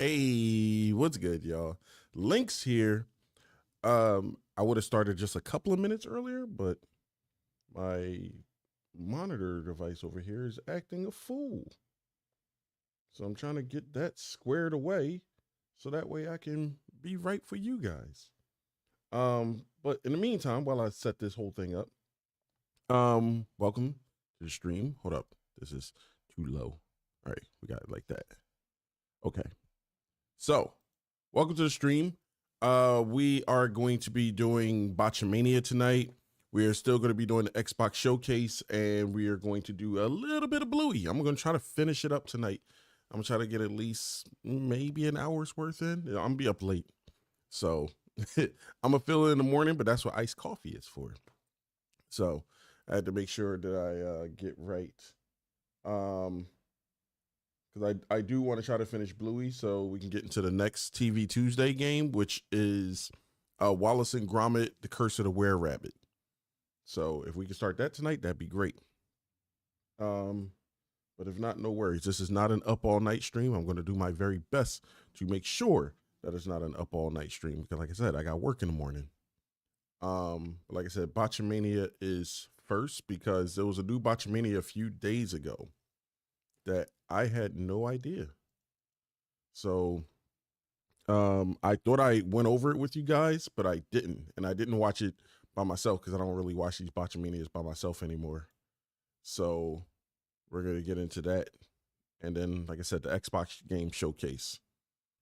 Hey, what's good, y'all? Lynx here. I would have started just a couple of minutes earlier, but my monitor device over here is acting a fool. So I'm trying to get that squared away so that way I can be right for you guys. But in the meantime, while I set this whole thing up, welcome to the stream. Hold up. This is too low. All right, we got it like that. Okay. So, welcome to the stream. We are going to be doing Botchamania tonight. We are still going to be doing the Xbox Showcase, and we are going to do a little bit of Bluey. I'm going to try to finish it up tonight. I'm going to try to get at least maybe an hour's worth in. I'm going to be up late. So, I'm going to fill it in the morning, but that's what iced coffee is for. So, I had to make sure that I get right. Because I do want to try to finish Bluey so we can get into the next TV Tuesday game, which is Wallace and Gromit, The Curse of the Were-Rabbit. So if we can start that tonight, that'd be great. But if not, no worries. This is not an up all night stream. I'm going to do my very best to make sure that it's not an up all night stream. Because like I said, I got work in the morning. Like I said, Botchamania is first because there was a new Botchamania a few days ago that I had no idea. So I thought I went over it with you guys, but I didn't. And I didn't watch it by myself because I don't really watch these Botchamanias by myself anymore. So we're going to get into that. And then, like I said, the Xbox game showcase.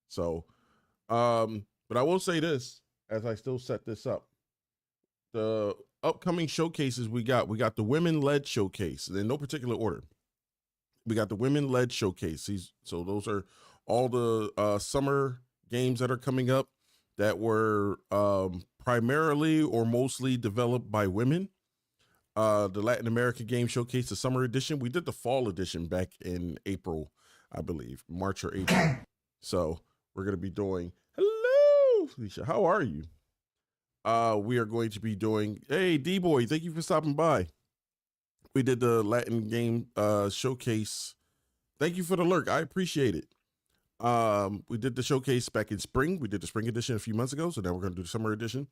So, but I will say this as I still set this up. The upcoming showcases we got the women-led showcase in no particular order. We got the women-led showcase. So those are all the summer games that are coming up that were primarily or mostly developed by women. The Latin America Game Showcase, the summer edition. We did the fall edition back in April, I believe, March or April. So we're going to be doing, hello, Felicia, how are you? We are going to be doing, hey, D-Boy, thank you for stopping by. We did the Latin game showcase. Thank you for the lurk. I appreciate it. We did the showcase back in spring. We did the spring edition a few months ago. So now we're going to do the summer edition.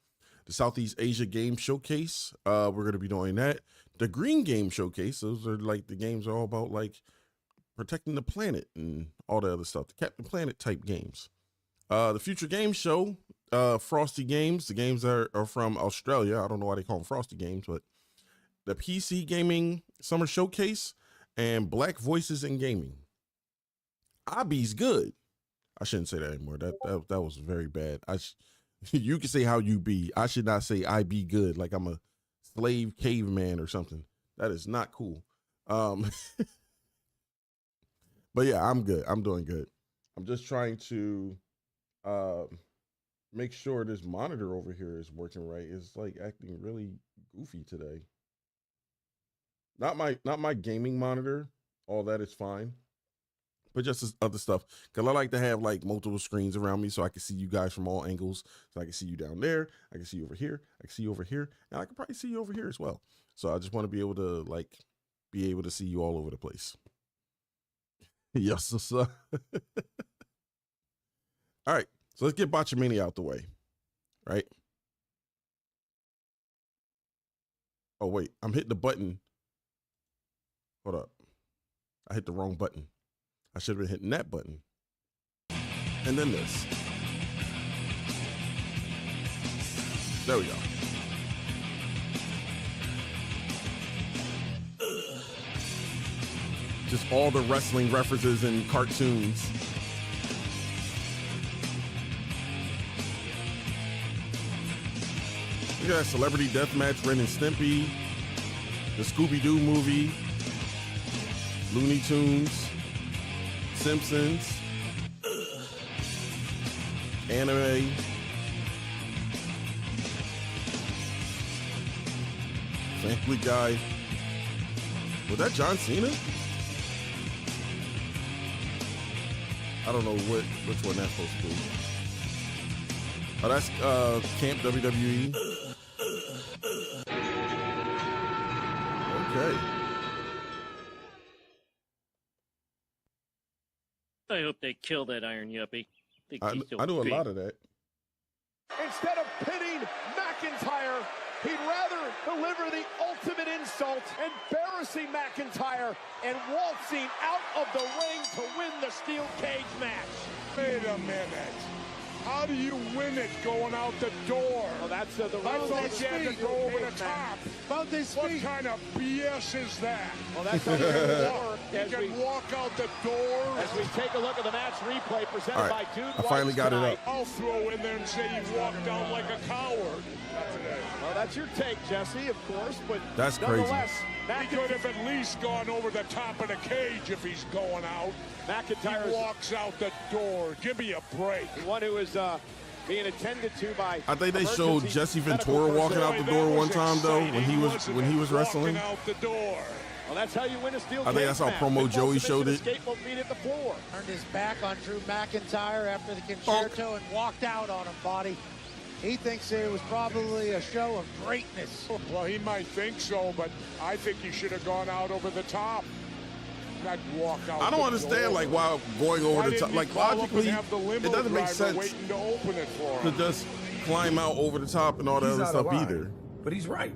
The Southeast Asia Game Showcase. We're going to be doing that. The Green Game Showcase. Those are like the games are all about like protecting the planet and all the other stuff. The Captain Planet type games. The Future Game Show. Frosty Games. The games are from Australia. I don't know why they call them Frosty Games, but the PC Gaming Summer Showcase, and Black Voices in Gaming. Abby's good. I shouldn't say that anymore. That was very bad. You can say how you be. I should not say I be good like I'm a slave caveman or something. That is not cool. But yeah, I'm good. I'm doing good. I'm just trying to make sure this monitor over here is working right. It's like acting really goofy today. Not my gaming monitor. All that is fine. But just this other stuff. Because I like to have like multiple screens around me so I can see you guys from all angles. So I can see you down there. I can see you over here. I can see you over here. And I can probably see you over here as well. So I just want to be able to see you all over the place. Yes, sir. All right. So let's get Botchamania out the way. Right? Oh, wait. I'm hitting the button. Hold up. I hit the wrong button. I should have been hitting that button. And then this. There we go. Just all the wrestling references and cartoons. Look at that Celebrity Deathmatch, Ren and Stimpy, the Scooby-Doo movie, Looney Tunes, Simpsons, anime, Family Guy. Was that John Cena? I don't know which one that's supposed to be. Oh, that's Camp WWE. Okay. I hope they kill that Iron Yuppie. I do a lot of that. Instead of pinning McIntyre, he'd rather deliver the ultimate insult, embarrassing McIntyre and waltzing out of the ring to win the steel cage match. Wait a minute. How do you win it going out the door? Well, that's the I thought you had to go over the top. About this What kind of BS is that? Well, that's how you're going to work. You can walk out the door. As we take a look at the match replay presented by Dude I finally got tonight. it up. I'll throw in there and say he walked out like a coward. Well, that's your take, Jesse, of course, but that's crazy. He could have at least gone over the top of the cage if he's going out. McIntyre He walks out the door. Give me a break. One who is being attended to by. I think they showed Jesse Ventura walking out the door one time though when he was wrestling. Walking out the door. Well, that's how you win a steel cage I think that's how match. Promo Joey showed it. Escape will beat at the floor. Turned his back on Drew McIntyre after the concerto and walked out on him, Body. He thinks it was probably a show of greatness. Well, he might think so, but I think he should have gone out over the top. Not walk out. I don't understand like why going over the top. Like logically, it doesn't make sense waiting to open it for to him. just climb out over the top and all that other stuff either. But he's right.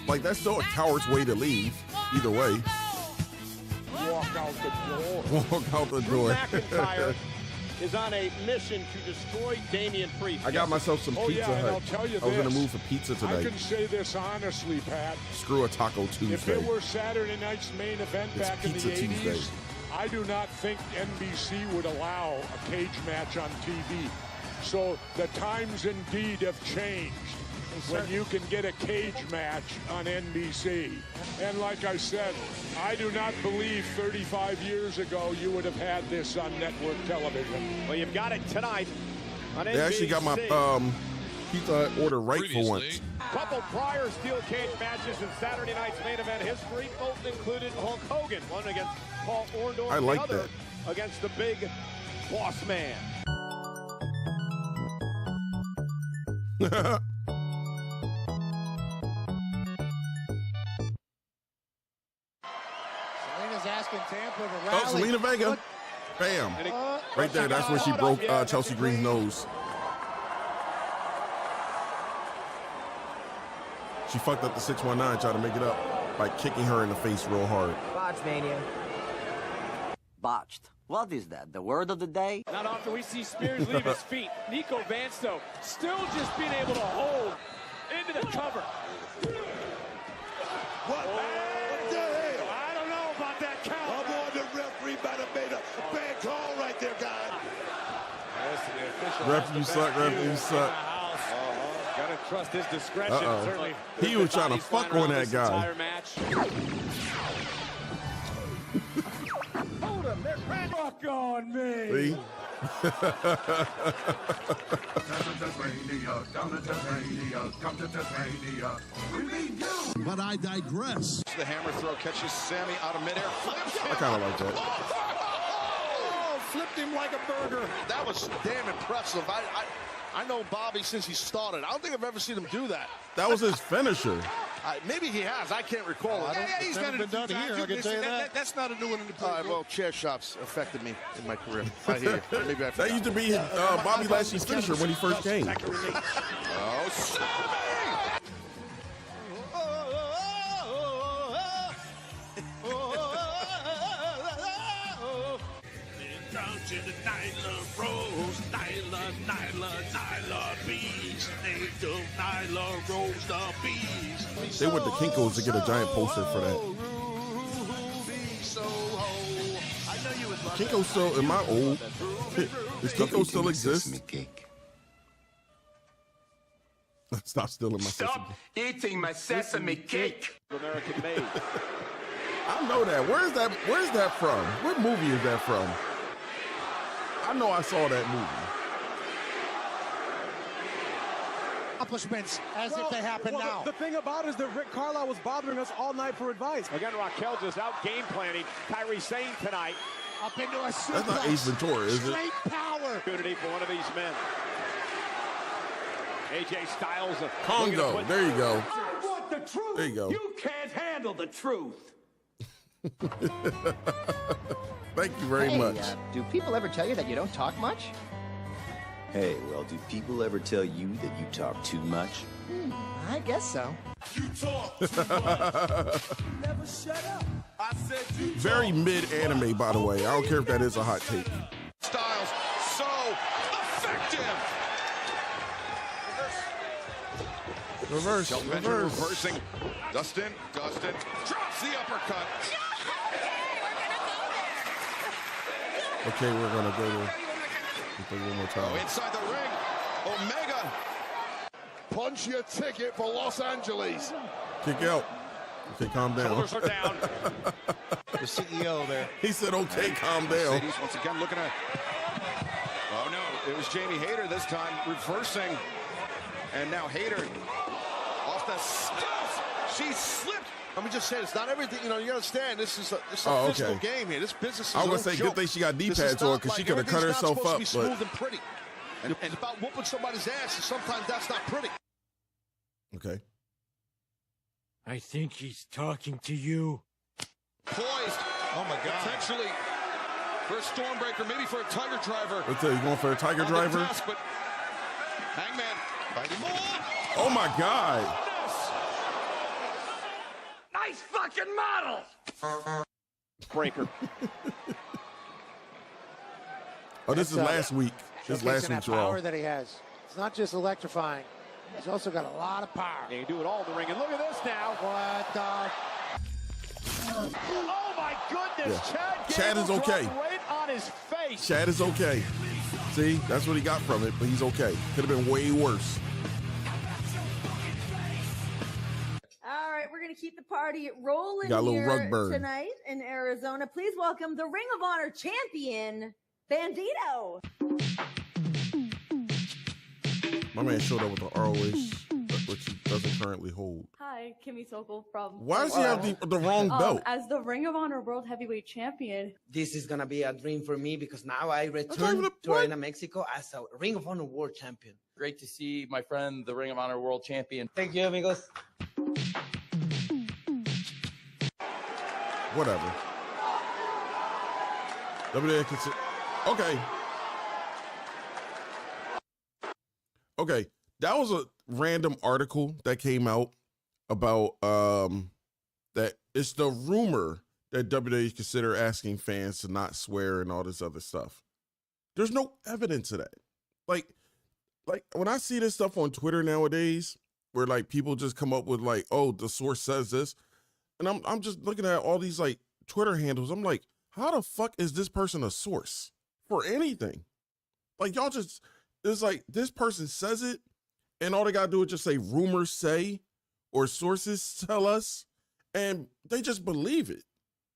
Like that's still a coward's way to leave. Either way. Walk out the door. Walk out the Drew door. McIntyre is on a mission to destroy Damian Priest. I got myself some Pizza and I'll Hut. tell you I was gonna this. move for pizza I tonight. can say this honestly, Pat. Screw a Taco If Tuesday. it were Saturday night's main event It's back in the Pizza 80s, Tuesday. I do not think NBC would allow a cage match on TV. So the times indeed have changed when you can get a cage match on NBC. And like I said, I do not believe 35 years ago you would have had this on network television. Well, you've got it tonight on NBC. They actually got my Pizza Hut order right for once. Couple prior steel cage matches in Saturday night's main event history. Both included Hulk Hogan, one against Paul Orndorff, I like the other against the big boss man. Selena's asking Tampa to rally. Oh, Selena Vega. Bam. Right there. That's where she broke Chelsea Green's nose. She fucked up the 619, tried to make it up by kicking her in the face real hard. Botched, Mania. Botched. What is that? The word of the day? Not often we see Spears leave his feet. Nico Vance, though, still just being able to hold into the cover. What? What the hell? I don't know about that count. I'm on the referee might have made a bad call right there, guys. Ref, you suck, ref, you suck. Gotta trust his discretion. Certainly. He was trying to fuck on that guy. Hold him, they're fuck on me. See? But I digress. The hammer throw catches Sammy out of midair. Flips him. I kind of like that. Oh, flipped him like a burger. That was damn impressive. I know Bobby since he started. I don't think I've ever seen him do that. That was his finisher. Maybe he has. I can't recall it. He's got it done here. I can tell you that. That's not a new one in the All right, well, chair shots affected me in my career. I hear you. Maybe I That forgot. used to be Bobby Lashley's finisher when he first came. Oh, Sammy! Down to the Nyla Rose, Nyla Beach. They took Nyla Rose the Beach. They went to Kinko's to get a giant poster for that. Kinko still, am I old? Does Kinko still exist? Stop stealing my sesame. Eating my sesame cake. American made. I know that. Where's that from? What movie is that from? I know I saw that movie. Accomplishments as if they happen now. The thing about it is that Rick Carlisle was bothering us all night for advice. Again, Raquel just out game planning. Kyrie Sane tonight. Up into a suplex. That's not Ace Ventura, is it? Straight power. Opportunity for one of these men. AJ Styles. Congo. There you go. I want the truth. There you go. You can't handle the truth. Thank you very much. Do people ever tell you that you don't talk much? Hey, well, do people ever tell you that you talk too much? I guess so. You talk too much. Never shut up. I said you Very mid-anime, by the way. I don't care if that is a hot take. Styles, so effective. Reverse. Reversing. Dustin drops the uppercut. Okay, we're gonna go to one more time. Inside the ring, Omega. Punch your ticket for Los Angeles. Kick out. Okay, calm down. Shoulders are down. The CEO there. He said, okay, calm down. Mercedes once again looking at. Oh no, it was Jamie Hayter this time reversing. And now Hayter off the stuff. She slipped. Let me just say this. Not everything, you understand, this is a Oh, physical okay. game here. This business is I was no gonna say, joke. good thing she got This D-pads is on not because she like could have cut everything's herself not supposed up. to be But smooth and pretty. And it's about whooping somebody's ass, and sometimes that's not pretty. okay. I think he's talking to you. Poised. Oh, my God. Potentially for a Stormbreaker, maybe for a Tiger Driver. What's that? You going for a Tiger On the Driver? desk, but Hangman fighting more. Oh my God. Nice fucking model. Breaker. Oh, this is last week. This is last Showcasing week's that Raw. power that he has. It's not just electrifying. He's also got a lot of power. They do it all in the ring. And look at this now. What the? Oh my goodness. Yeah. Chad Chad is Gable okay. dropped right on his face. Chad is okay. See, that's what he got from it, but he's okay. Could have been way worse. All right, we're going to keep the party rolling Got a little here rug burn. tonight in Arizona. Please welcome the Ring of Honor champion, Bandito. My man showed up with the ROH, which he doesn't currently hold. Hi, Kimmy Sokol from. Why does he have the wrong belt? As the Ring of Honor World Heavyweight Champion. This is gonna be a dream for me because now I even return a- to Arena Mexico as a Ring of Honor World Champion. Great to see my friend, the Ring of Honor World Champion. Thank you, amigos. Whatever. WWE consider. Okay. Okay. That was a random article that came out about that it's the rumor that WWE consider asking fans to not swear and all this other stuff. There's no evidence of that. Like when I see this stuff on Twitter nowadays, where like people just come up with like, oh, the source says this, and I'm just looking at all these like Twitter handles. I'm like, how the fuck is this person a source for anything? Like y'all just, it's like this person says it, and all they gotta do is just say rumors say, or sources tell us, and they just believe it.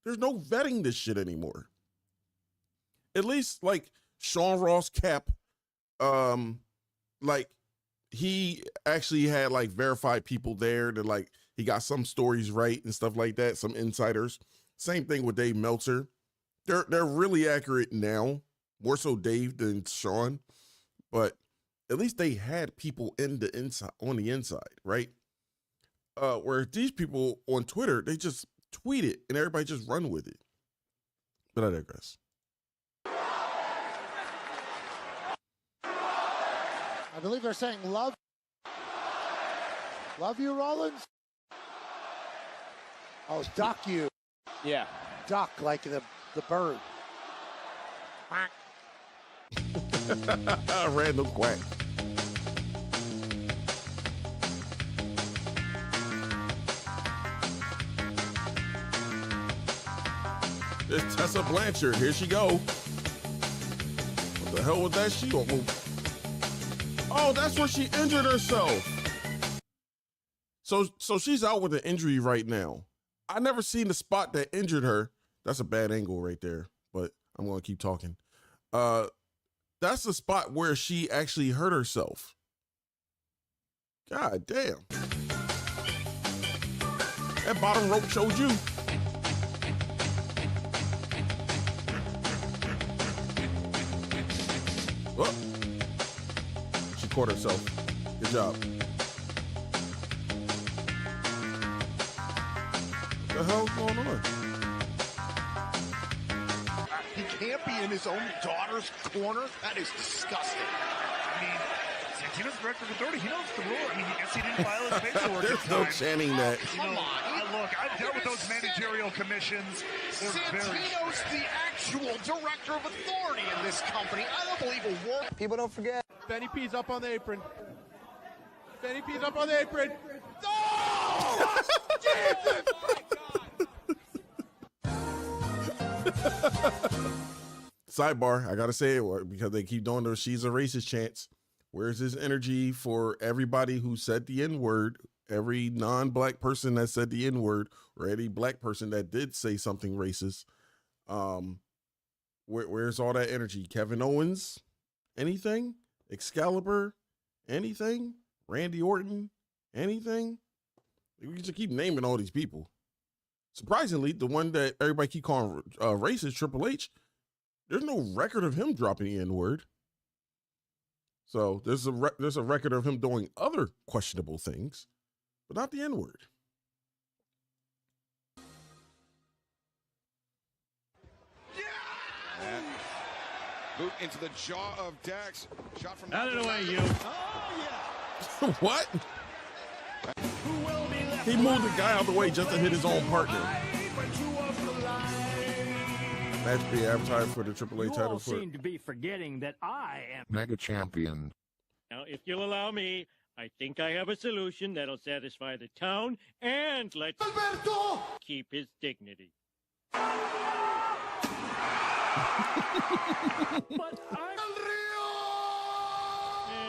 There's no vetting this shit anymore. At least like Sean Ross Cap, like he actually had like verified people there that like he got some stories right and stuff like that, some insiders. Same thing with Dave Meltzer. They're really accurate now, more so Dave than Sean, but at least they had people in the inside on the inside, right? Where these people on Twitter, they just tweet it and everybody just run with it. But I digress. I believe they're saying love you, Rollins. Oh, duck you. Yeah. Duck like the bird. Quack. Random quack. It's Tessa Blanchard. Here she go. What the hell was that? She don't move. Oh, that's where she injured herself. So she's out with an injury right now. I never seen the spot that injured her. That's a bad angle right there, but I'm gonna keep talking. That's the spot where she actually hurt herself. God damn. That bottom rope showed you. Oh. She caught herself. Good job. What the hell's going on? can't be in his own daughter's corner? That is disgusting. I mean, Santino's director of authority. He knows the rule. I mean, yes, he didn't file his paperwork. There's no chanting that. Come on. Look, I've dealt with those managerial commissions. Santino's the actual director of authority in this company. I don't believe a word. People don't forget. Benny P's up on the apron. Benny P's up on the apron. Oh! Jesus! Sidebar, I gotta say it because they keep doing those "she's a racist" chants. Where's his energy for everybody who said the N-word, every non-black person that said the N-word, or any black person that did say something racist? Where's all that energy? Kevin Owens, anything? Excalibur, anything? Randy Orton, anything? We just keep naming all these people. Surprisingly, the one that everybody keep calling racist, Triple H, there's no record of him dropping the N-word. So there's a record of him doing other questionable things, but not the N-word. Yeah! Boot into the jaw of Dax. Shot from out of the way, you. Oh, yeah. What? He moved the guy out of the way just to hit his own partner. Match be advertised for the AAA title. You seem to be forgetting that I am Mega Champion. Now, if you'll allow me, I think I have a solution that'll satisfy the town and let Alberto keep his dignity. But I'm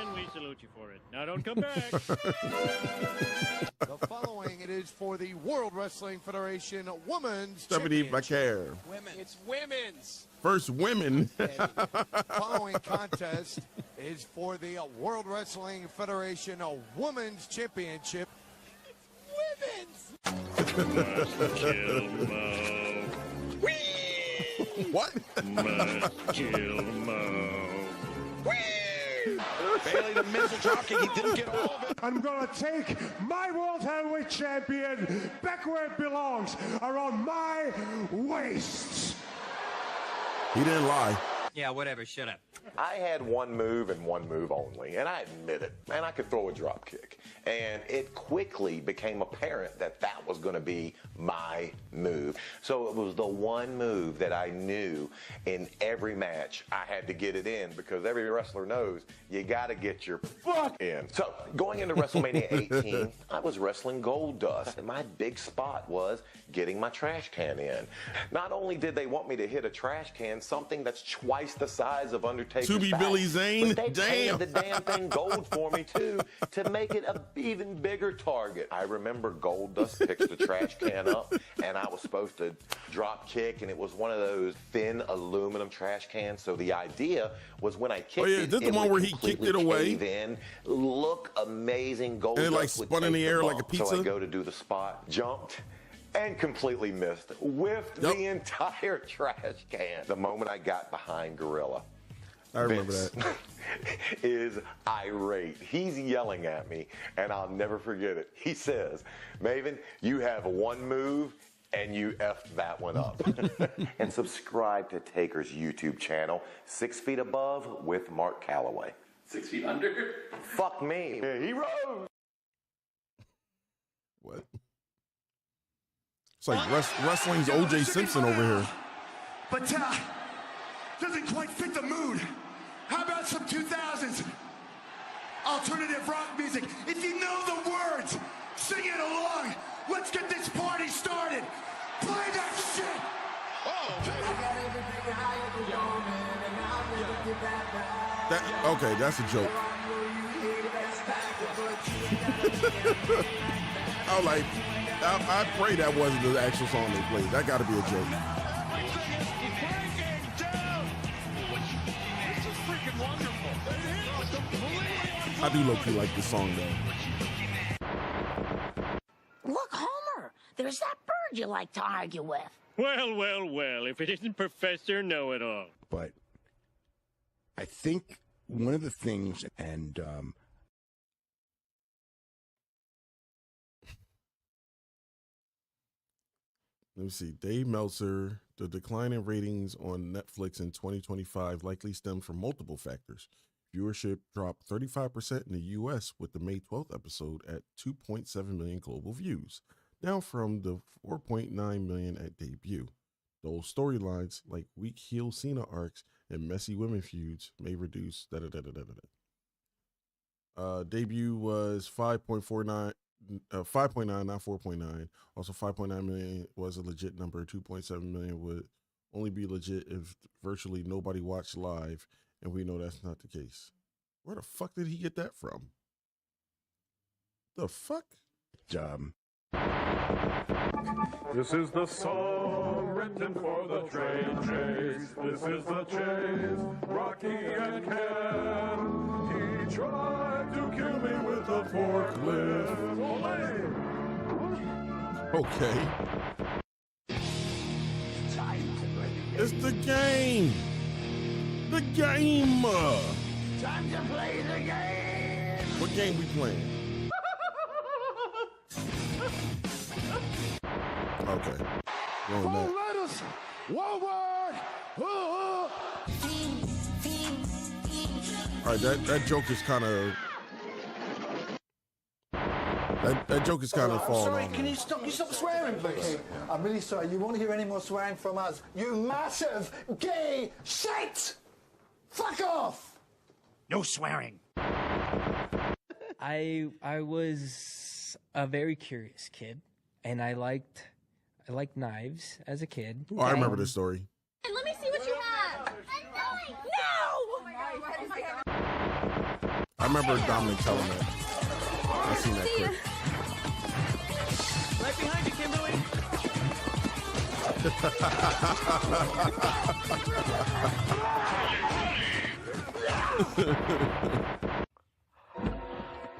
and we salute you for it. Now don't come back. The following it is for the World Wrestling Federation Women's Stephanie Championship. Baker. It's women's. First women. Following contest is for the World Wrestling Federation Women's Championship. Must kill Mo. What? Must kill Mo. Bailey, the missile jockey, he didn't get all of it. I'm going to take my World Heavyweight Champion back where it belongs, around my waist. He didn't lie. Yeah, whatever, shut up. I had one move and one move only, and I admit it, and I could throw a drop kick. And it quickly became apparent that that was going to be my move. So it was the one move that I knew in every match I had to get it in, because every wrestler knows you got to get your fuck in. So going into WrestleMania 18, I was wrestling Gold Dust, and my big spot was getting my trash can in. Not only did they want me to hit a trash can, something that's twice the size of Undertaker's To be back, Billy Zane? but they Damn. painted the damn thing gold for me too, to make it a even bigger target. I remember Gold Dust picks the trash can up, and I was supposed to drop kick, and it was one of those thin aluminum trash cans. So the idea was when I kicked is this the one where he kicked it away? In, look amazing. Gold And it, like, Dust would spun in take the air like a bump. pizza? So I go to do the spot, jumped, and completely missed. Whiffed the entire trash can. The moment I got behind Gorilla, I remember Vince that. is irate. He's yelling at me, and I'll never forget it. He says, Maven, you have one move, and you effed that one up. And subscribe to Taker's YouTube channel, 6 Feet Above with Mark Calloway. 6 feet under? Fuck me. Yeah, he rose. What? It's like wrestling's O.J. Simpson over here. But doesn't quite fit the mood. How about some 2000s alternative rock music? If you know the words, sing it along. Let's get this party started. Play that shit. Okay, that's a joke. I was like, I pray that wasn't the actual song they played. That got to be a joke. I do low-key like this song, though. Look, Homer, there's that bird you like to argue with. Well, well, well, if it isn't Professor Know-It-All. But I think one of the things, and let me see, Dave Meltzer, The decline in ratings on Netflix in 2025 likely stemmed from multiple factors. Viewership dropped 35% in the U.S. with the May 12th episode at 2.7 million global views, down from the 4.9 million at debut. Those storylines like weak heel Cena arcs and messy women feuds may reduce. Debut was 5.49, 5.9, not 4.9. Also, 5.9 million was a legit number. 2.7 million would only be legit if virtually nobody watched live, and we know that's not the case. Where the fuck did he get that from? The fuck? This is the song written for the train chase. This is the chase, Rocky and Ken. He tried to kill me with a forklift. Okay. It's the game. The game. Time to play the game. What game we playing? Okay. Four letters, one word. All right, that joke is kind of that joke is kind of falling Sorry, off. can you stop swearing, please? Okay, I'm really sorry. You won't hear any more swearing from us. You massive gay shit! Fuck off! No swearing. I was a very curious kid, and I liked knives as a kid. Oh, I remember this story. And let me see what you have. No! I remember Dominic telling that. I seen that clip. Right behind you, Kimberly.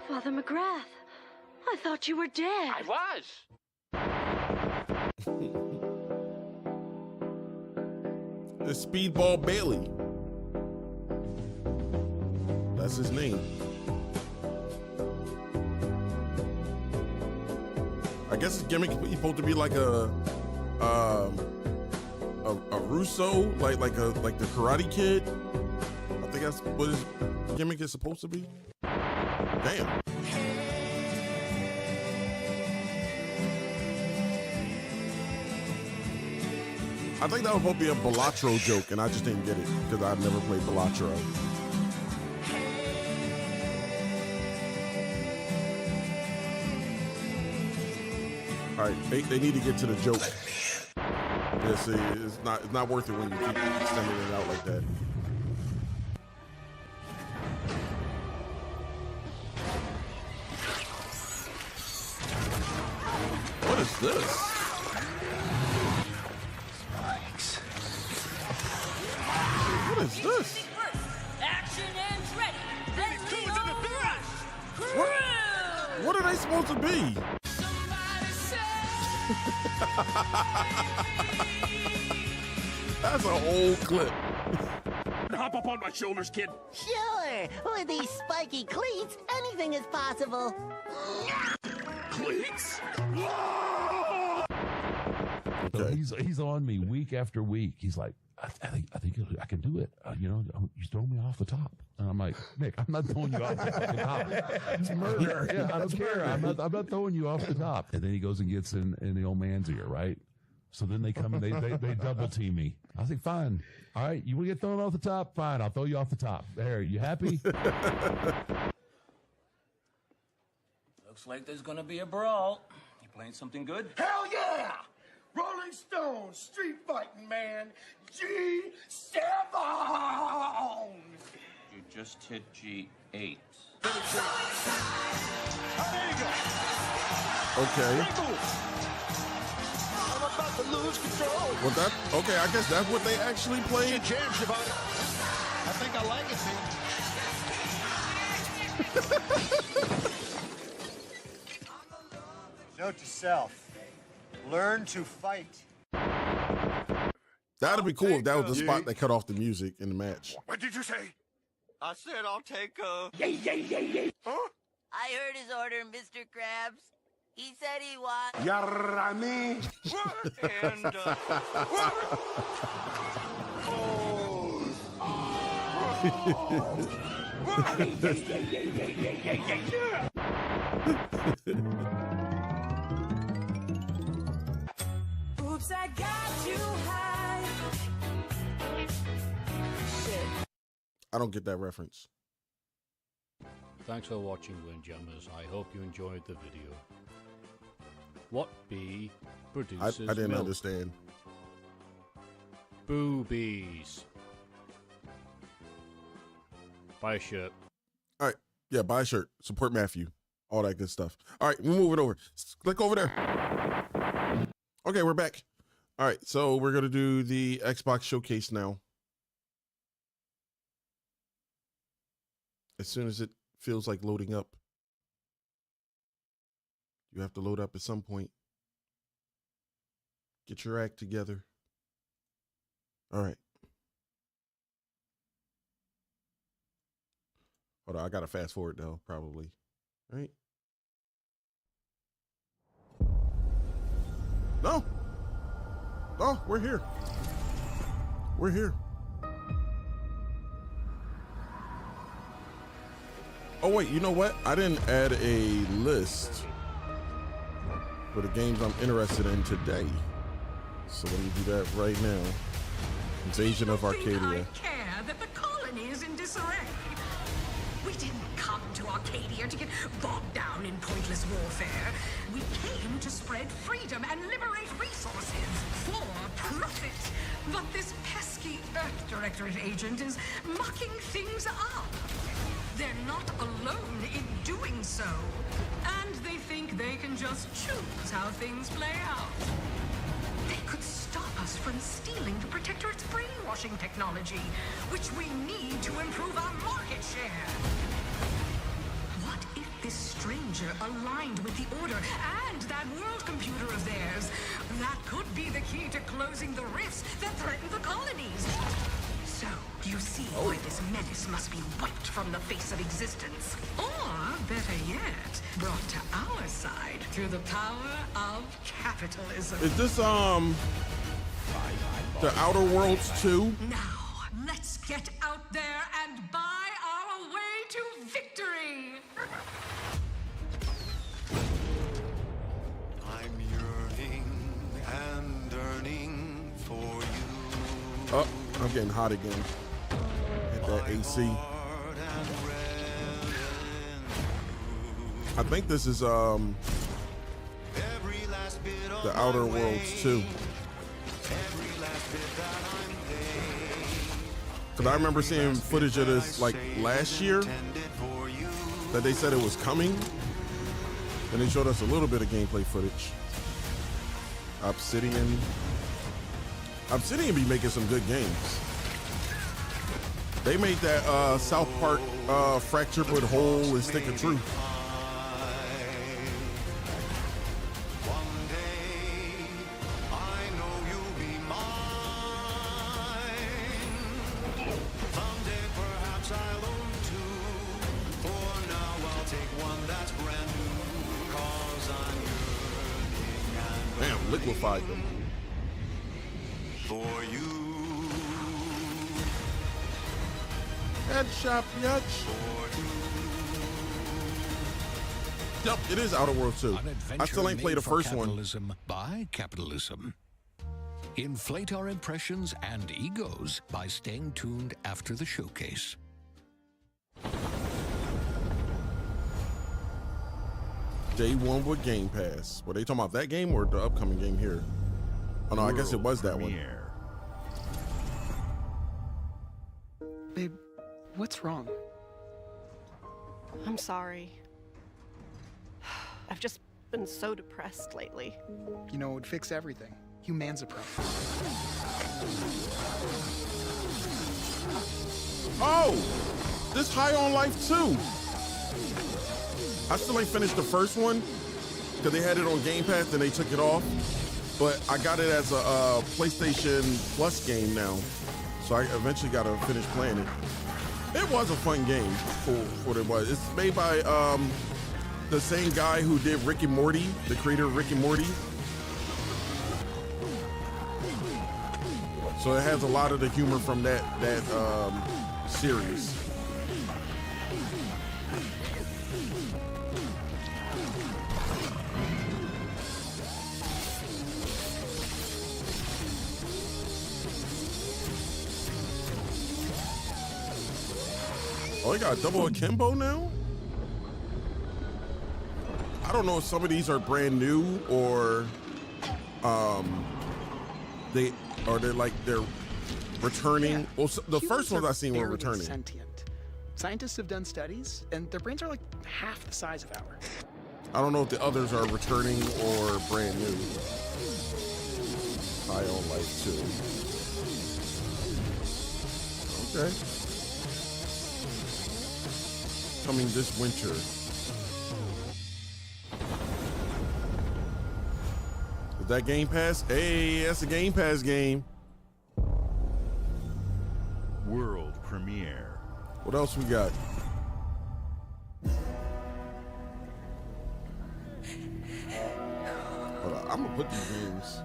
Father McGrath, I thought you were dead. I was. It's Speedball Bailey. That's his name. I guess his gimmick is supposed to be like a Russo, like the Karate Kid. I think that's what his gimmick is supposed to be. Damn. I think that was supposed to be a Balatro joke, and I just didn't get it because I've never played Balatro. All right, they need to get to the joke. Yeah, see, it's not worth it when you keep extending it out like that. What is this? What is this? Action ends ready. Then we go rush. What are they supposed to be? That's an old clip. Hop up on my shoulders, kid. Sure. With these spiky cleats, anything is possible. Cleats? So he's on me week after week. He's like, I think I can do it. You throw me off the top. And I'm like, Nick, I'm not throwing you off the fucking top. It's murder. Yeah, I don't care. I'm not throwing you off the top. And then he goes and gets in the old man's ear, right? So then they come and they double team me. I think, fine. All right, you want to get thrown off the top? Fine, I'll throw you off the top. There, you happy? Looks like there's gonna be a brawl. You playing something good? Hell yeah! Rolling Stone, street fighting man, G7! You just hit G8. Okay. I'm about to lose control. Well, okay. I guess that's what they actually played. Jam, Shabbat. I think I like it, man. Note to self: learn to fight. That'd be cool if that was the spot that cut off the music in the match. What did you say? I said I'll take a... Yay, yay, yay, yay. Huh? I heard his order, Mr. Krabs. He said he wants. Yarrami. And, Oops, I got you high. Shit. I don't get that reference. Thanks for watching, Windjammers. I hope you enjoyed the video. What bee produces I didn't milk? understand. Boobies. Buy a shirt. All right. Yeah, buy a shirt. Support Matthew. All that good stuff. All right, we'll move it over. Click over there. Okay, we're back. All right, so we're going to do the Xbox Showcase now. As soon as it feels like loading up. You have to load up at some point. Get your act together. All right. Hold on, I gotta fast forward though, probably. Right? No. No, we're here. We're here. Oh wait, you know what? I didn't add a list for the games I'm interested in today. So let me do that right now. Invasion of Arcadia. I care that the colony is in disarray. We didn't come to Arcadia to get bogged down in pointless warfare. We came to spread freedom and liberate resources for profit. But this pesky Earth Directorate agent is mucking things up. They're not alone in doing so. And they think they can just choose how things play out. They could stop us from stealing the Protectorate's brainwashing technology, which we need to improve our market share. What if this stranger aligned with the Order and that world computer of theirs? That could be the key to closing the rifts that threaten the colonies. So, you see why this menace must be wiped from the face of existence. Or, better yet, brought to our side through the power of capitalism. Is this the Outer Worlds 2? Now, let's get out there and buy our way to victory! I'm yearning and yearning for you. Oh, I'm getting hot again. Hit that AC. I think this is the Outer Worlds 2. Because I remember seeing footage of this like last year that they said it was coming. And they showed us a little bit of gameplay footage. Obsidian be making some good games. They made that South Park Fracture But Whole and Stick of Truth. Damn, liquefied them. For you. Headshot, yatch. Yep, it is Outer Worlds 2. I still ain't played the first one. Capitalism by capitalism. Inflate our impressions and egos by staying tuned after the showcase. Day one with Game Pass. Were they talking about that game or the upcoming game here? Oh no, I guess it was that one. Babe, what's wrong? I'm sorry. I've just been so depressed lately. You know, it would fix everything. Humanzapro. Oh! This High on Life 2! I still ain't finished the first one because they had it on Game Pass and they took it off. But I got it as a PlayStation Plus game now. So I eventually got to finish playing it. It was a fun game for what it was. It's made by the same guy who did Rick and Morty, the creator of Rick and Morty. So it has a lot of the humor from that series. Oh, he got double akimbo now? I don't know if some of these are brand new or they're returning. Yeah. Well, the first ones are I've seen were barely returning. Sentient. Scientists have done studies, and their brains are like half the size of ours. I don't know if the others are returning or brand new. High on life too. Okay. Coming this winter. Is that Game Pass? Hey, that's a Game Pass game. World premiere. What else we got? Hold on, I'm gonna put these games.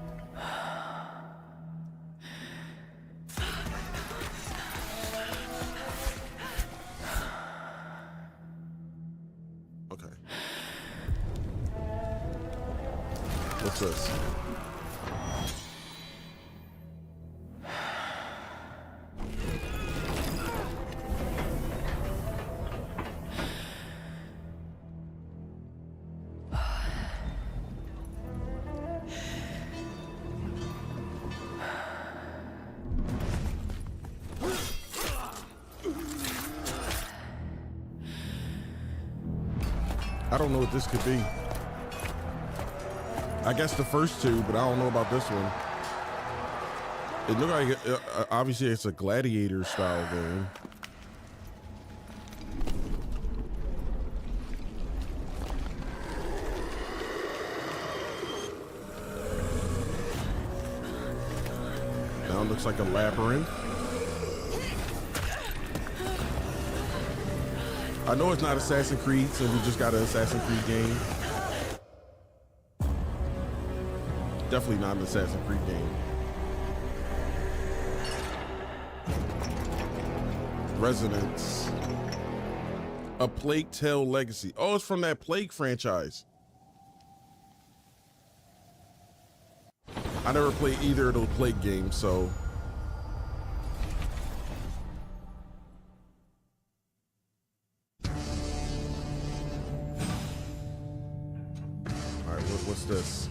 Okay. What's this? I don't know what this could be. I guess the first two, but I don't know about this one. It looked like, obviously it's a gladiator style game. Now it looks like a labyrinth. I know it's not Assassin's Creed, so we just got an Assassin's Creed game. Definitely not an Assassin's Creed game. Resonance. A Plague Tale Legacy. Oh, it's from that Plague franchise. I never played either of those Plague games, so. All right, what's this?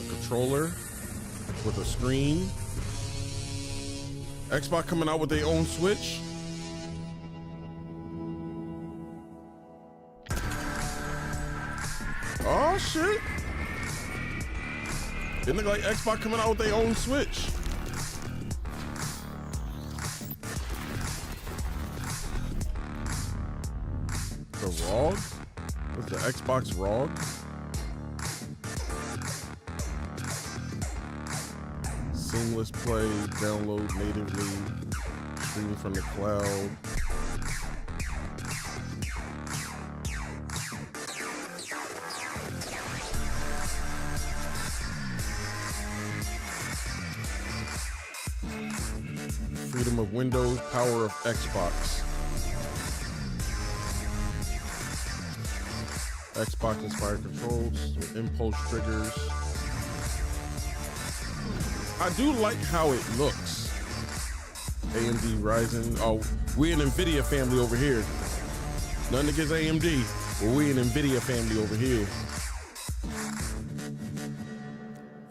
Controller with a screen. Xbox coming out with their own Switch. Oh shit. It look like Xbox coming out with their own Switch. The ROG? What's the Xbox ROG? Seamless play, download natively, stream from the cloud. Freedom of Windows, power of Xbox. Xbox inspired controls with impulse triggers. I do like how it looks. AMD Ryzen. Oh, we an NVIDIA family over here. Nothing against AMD, but we an NVIDIA family over here.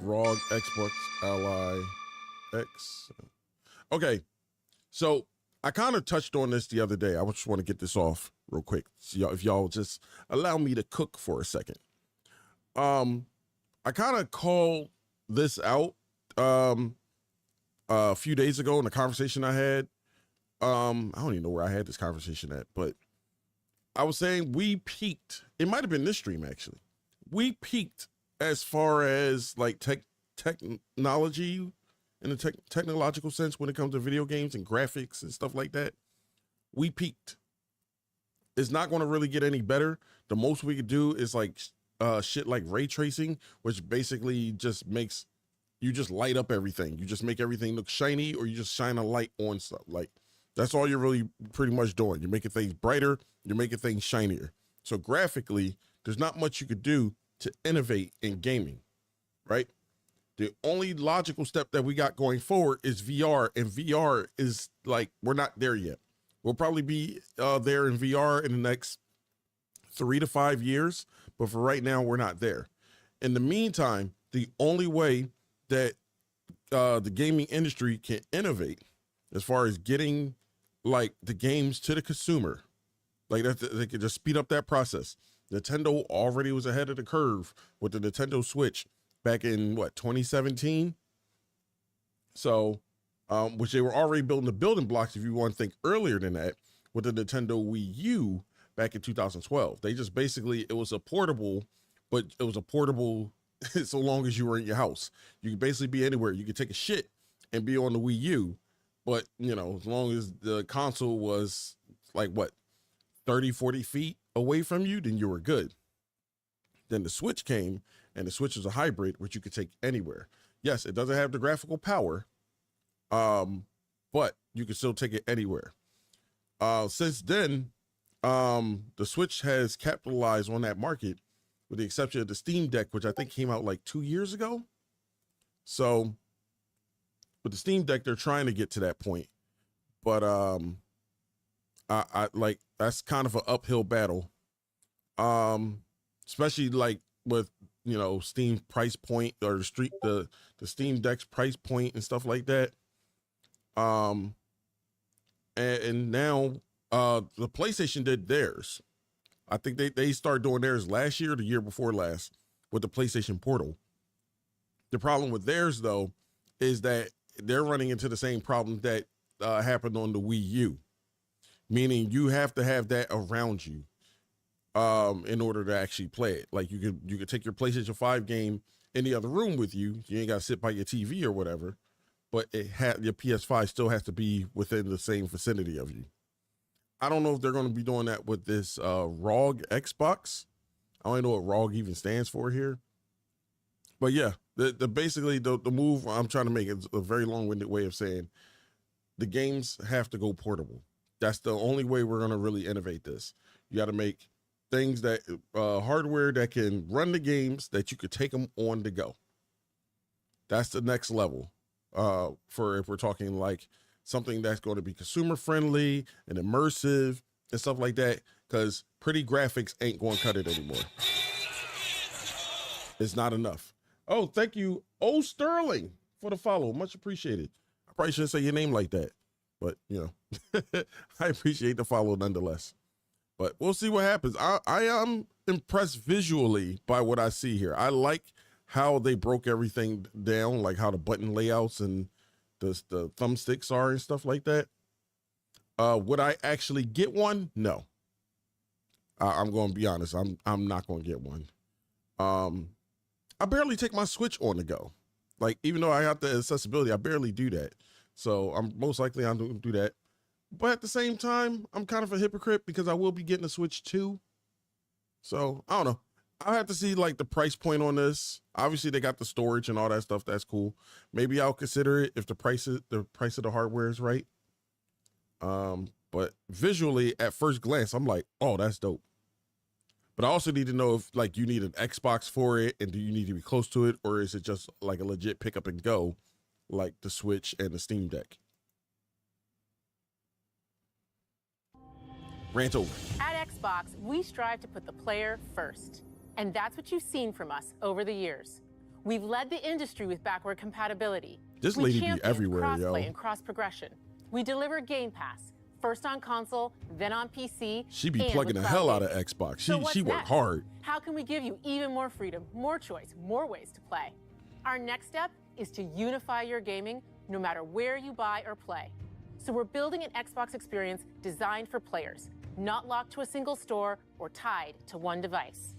ROG Xbox Ally X. Okay, so I kind of touched on this the other day. I just want to get this off real quick. So if y'all just allow me to cook for a second. I kind of called this out a few days ago in a conversation I had. I don't even know where I had this conversation at, but I was saying we peaked. It might have been this stream actually. We peaked as far as like technology in the technological sense when it comes to video games and graphics and stuff like that, we peaked. It's not going to really get any better. The most we could do is like shit like ray tracing, which basically just makes you just light up everything. You just make everything look shiny, or you just shine a light on stuff. Like that's all you're really pretty much doing. You're making things brighter. You're making things shinier. So graphically, there's not much you could do to innovate in gaming, right? The only logical step that we got going forward is VR, and VR is like, we're not there yet. We'll probably be there in VR in the next 3 to 5 years, but for right now, we're not there. In the meantime, the only way that the gaming industry can innovate as far as getting like the games to the consumer, like that, they could just speed up that process. Nintendo already was ahead of the curve with the Nintendo Switch back in 2017. So, which they were already building the building blocks, if you want to think earlier than that, with the Nintendo Wii U back in 2012. They just basically, it was a portable, but it was a portable so long as you were in your house. You could basically be anywhere. You could take a shit and be on the Wii U, but you know, as long as the console was like 30, 40 feet away from you, then you were good. Then the Switch came, and the Switch is a hybrid, which you could take anywhere. Yes, it doesn't have the graphical power, but you can still take it anywhere. Since then, the Switch has capitalized on that market, with the exception of the Steam Deck, which I think came out like 2 years ago. So with the Steam Deck, they're trying to get to that point, but I like, that's kind of an uphill battle, especially like with, you know, Steam price point, or the Steam Deck's price point and stuff like that. And now the PlayStation did theirs. I think they started doing theirs last year, the year before last, with the PlayStation Portal. The problem with theirs, though, is that they're running into the same problem that happened on the Wii U, meaning you have to have that around you in order to actually play it. Like you could take your PlayStation 5 game in the other room with you. You ain't got to sit by your TV or whatever, but your PS5 still has to be within the same vicinity of you. I don't know if they're going to be doing that with this ROG Xbox. I don't know what ROG even stands for here. But yeah, basically the move I'm trying to make is a very long-winded way of saying the games have to go portable. That's the only way we're going to really innovate this. You got to make things that hardware that can run the games, that you could take them on the go. That's the next level for if we're talking like something that's going to be consumer friendly and immersive and stuff like that, because pretty graphics ain't going to cut it anymore. It's not enough. Oh, thank you, O Sterling, for the follow. Much appreciated. I probably shouldn't say your name like that, but you know, I appreciate the follow nonetheless. But we'll see what happens. I am impressed visually by what I see here. I like how they broke everything down, like how the button layouts and the thumbsticks are and stuff like that. Would I actually get one? No. I'm going to be honest. I'm not going to get one. I barely take my Switch on the go. Like, even though I have the accessibility, I barely do that. So I'm most likely I'm going to do that. But at the same time, I'm kind of a hypocrite because I will be getting a Switch too. So I don't know. I'll have to see like the price point on this. Obviously they got the storage and all that stuff. That's cool. Maybe I'll consider it if the price of the hardware is right. But visually at first glance, I'm like, oh, that's dope. But I also need to know if like you need an Xbox for it, and do you need to be close to it, or is it just like a legit pick up and go like the Switch and the Steam Deck? Rant over. At Xbox, we strive to put the player first. And that's what you've seen from us over the years. We've led the industry with backward compatibility. This lady be everywhere, yo. Crossplay and cross progression. We deliver Game Pass, first on console, then on PC. She be plugging the hell out of Xbox. She worked hard. How can we give you even more freedom, more choice, more ways to play? Our next step is to unify your gaming no matter where you buy or play. So we're building an Xbox experience designed for players, not locked to a single store or tied to one device.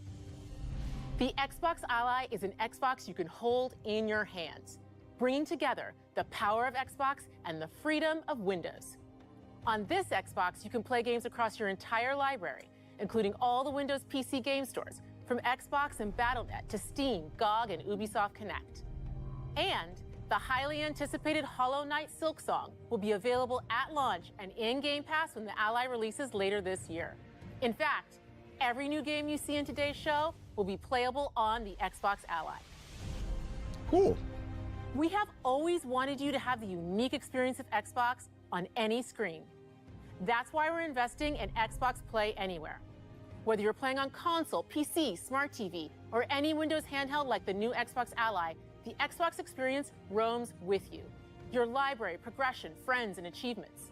The Xbox Ally is an Xbox you can hold in your hands, bringing together the power of Xbox and the freedom of Windows. On this Xbox, you can play games across your entire library, including all the Windows PC game stores, from Xbox and Battle.net to Steam, GOG, and Ubisoft Connect. And the highly anticipated Hollow Knight Silksong will be available at launch and in Game Pass when the Ally releases later this year. In fact, every new game you see in today's show will be playable on the Xbox Ally. Cool. We have always wanted you to have the unique experience of Xbox on any screen. That's why we're investing in Xbox Play Anywhere. Whether you're playing on console, PC, smart TV, or any Windows handheld like the new Xbox Ally, the Xbox experience roams with you. Your library, progression, friends, and achievements.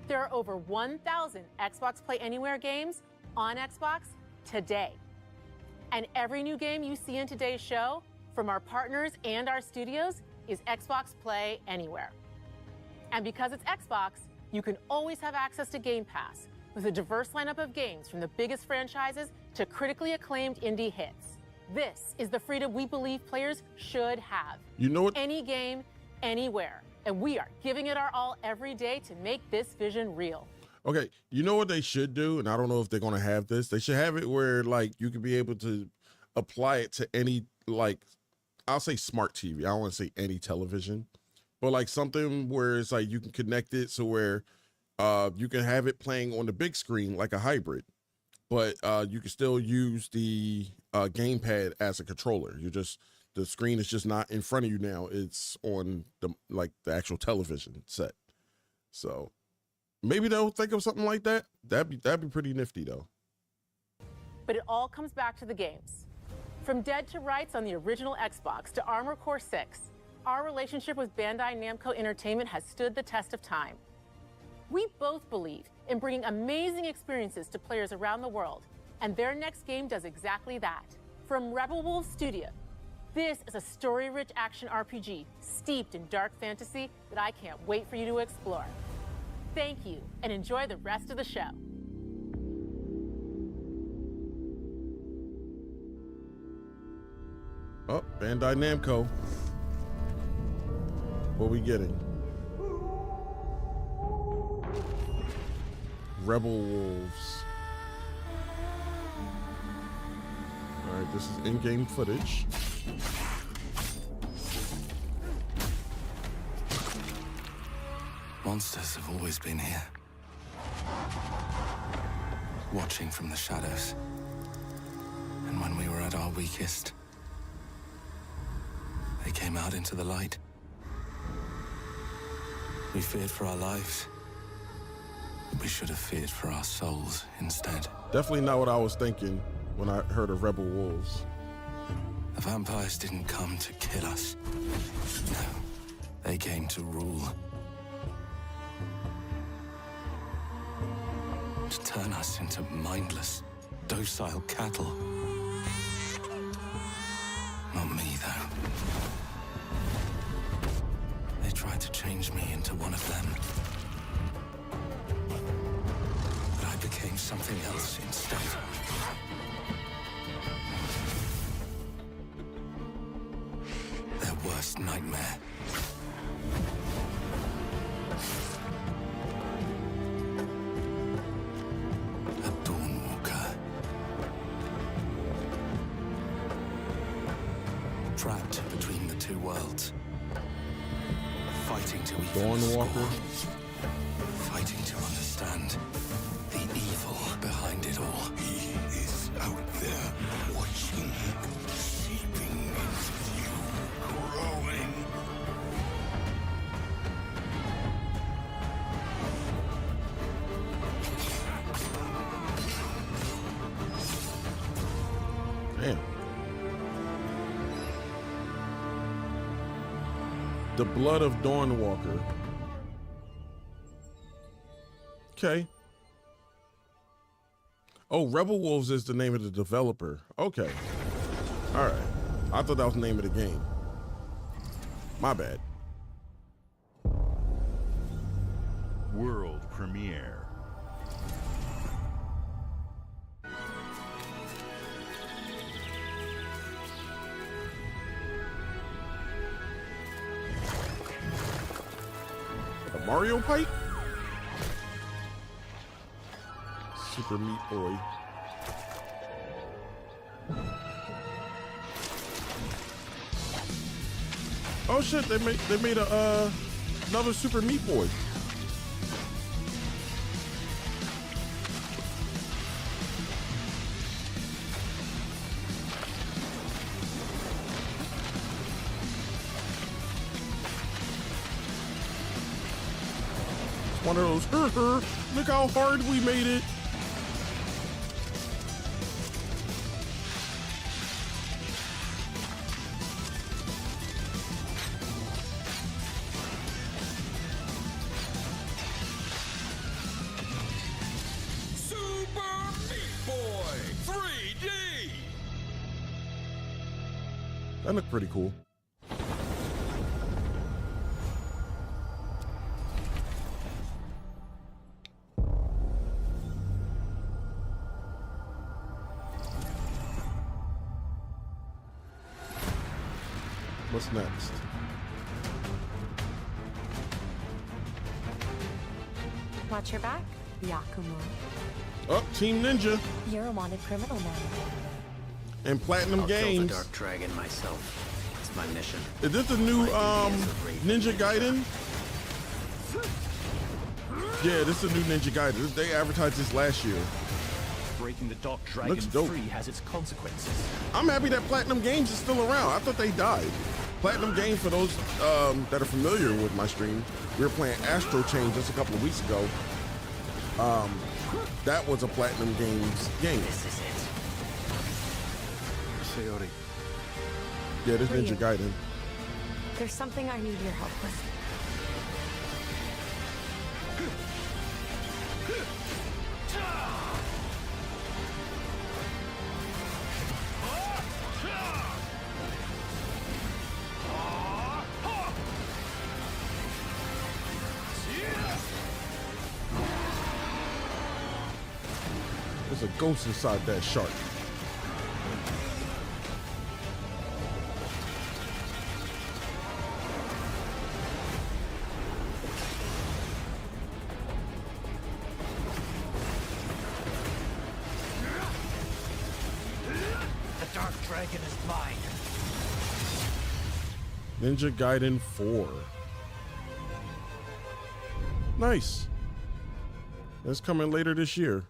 There are over 1,000 Xbox Play Anywhere games on Xbox today. And every new game you see in today's show, from our partners and our studios, is Xbox Play Anywhere. And because it's Xbox, you can always have access to Game Pass with a diverse lineup of games from the biggest franchises to critically acclaimed indie hits. This is the freedom we believe players should have. You know what? Any game, anywhere. And we are giving it our all every day to make this vision real. Okay, you know what they should do, and I don't know if they're going to have this. They should have it where, like, you could be able to apply it to any, like, I'll say smart TV. I don't want to say any television, but like something where it's like you can connect it so where you can have it playing on the big screen like a hybrid, but you can still use the gamepad as a controller. The screen is just not in front of you now. It's on the actual television set. So maybe they'll think of something like that. That'd be pretty nifty though. But it all comes back to the games. From Dead to Rights on the original Xbox to Armored Core 6, our relationship with Bandai Namco Entertainment has stood the test of time. We both believe in bringing amazing experiences to players around the world, and their next game does exactly that. From Rebel Wolves Studio, this is a story-rich action RPG steeped in dark fantasy that I can't wait for you to explore. Thank you, and enjoy the rest of the show. Oh, Bandai Namco. What we getting? Rebel Wolves. All right, this is in-game footage. Monsters have always been here, watching from the shadows. And when we were at our weakest, they came out into the light. We feared for our lives. We should have feared for our souls instead. Definitely not what I was thinking when I heard of Rebel Wolves. The vampires didn't come to kill us. No, they came to rule. To turn us into mindless, docile cattle. Not me, though. They tried to change me into one of them. But I became something else instead. Their worst nightmare. A Dawnwalker. Trapped between the two worlds. Fighting to even score. Fighting to understand the evil behind it all. He is out there watching, seeping into you, growing. Damn. The Blood of Dawnwalker. Okay. Oh, Rebel Wolves is the name of the developer. Okay. All right. I thought that was the name of the game. My bad. World premiere. Mario Pipe? Super Meat Boy. Oh shit, they made a another Super Meat Boy. One of those, look how hard we made it. Super Meat Boy 3D. That looked pretty cool. What's next? Watch your back, Yakumo. Oh, Team Ninja You're a wanted criminal now. and Platinum I'll kill the Games. Dark Dragon myself. It's my mission. Is this the new Ninja Gaiden? Yeah, this is the new Ninja Gaiden. They advertised this last year. Breaking the Dark Dragon Looks dope. free has its consequences. I'm happy that Platinum Games is still around. I thought they died. Platinum Games, for those that are familiar with my stream, we were playing Astro Chain just a couple of weeks ago. That was a Platinum Games game. This is it. Sayori. Yeah, this Ryu. Ninja Gaiden. There's something I need your help with. There's a ghost inside that shark. The Dark Dragon is mine. Ninja Gaiden 4. Nice. It's coming later this year.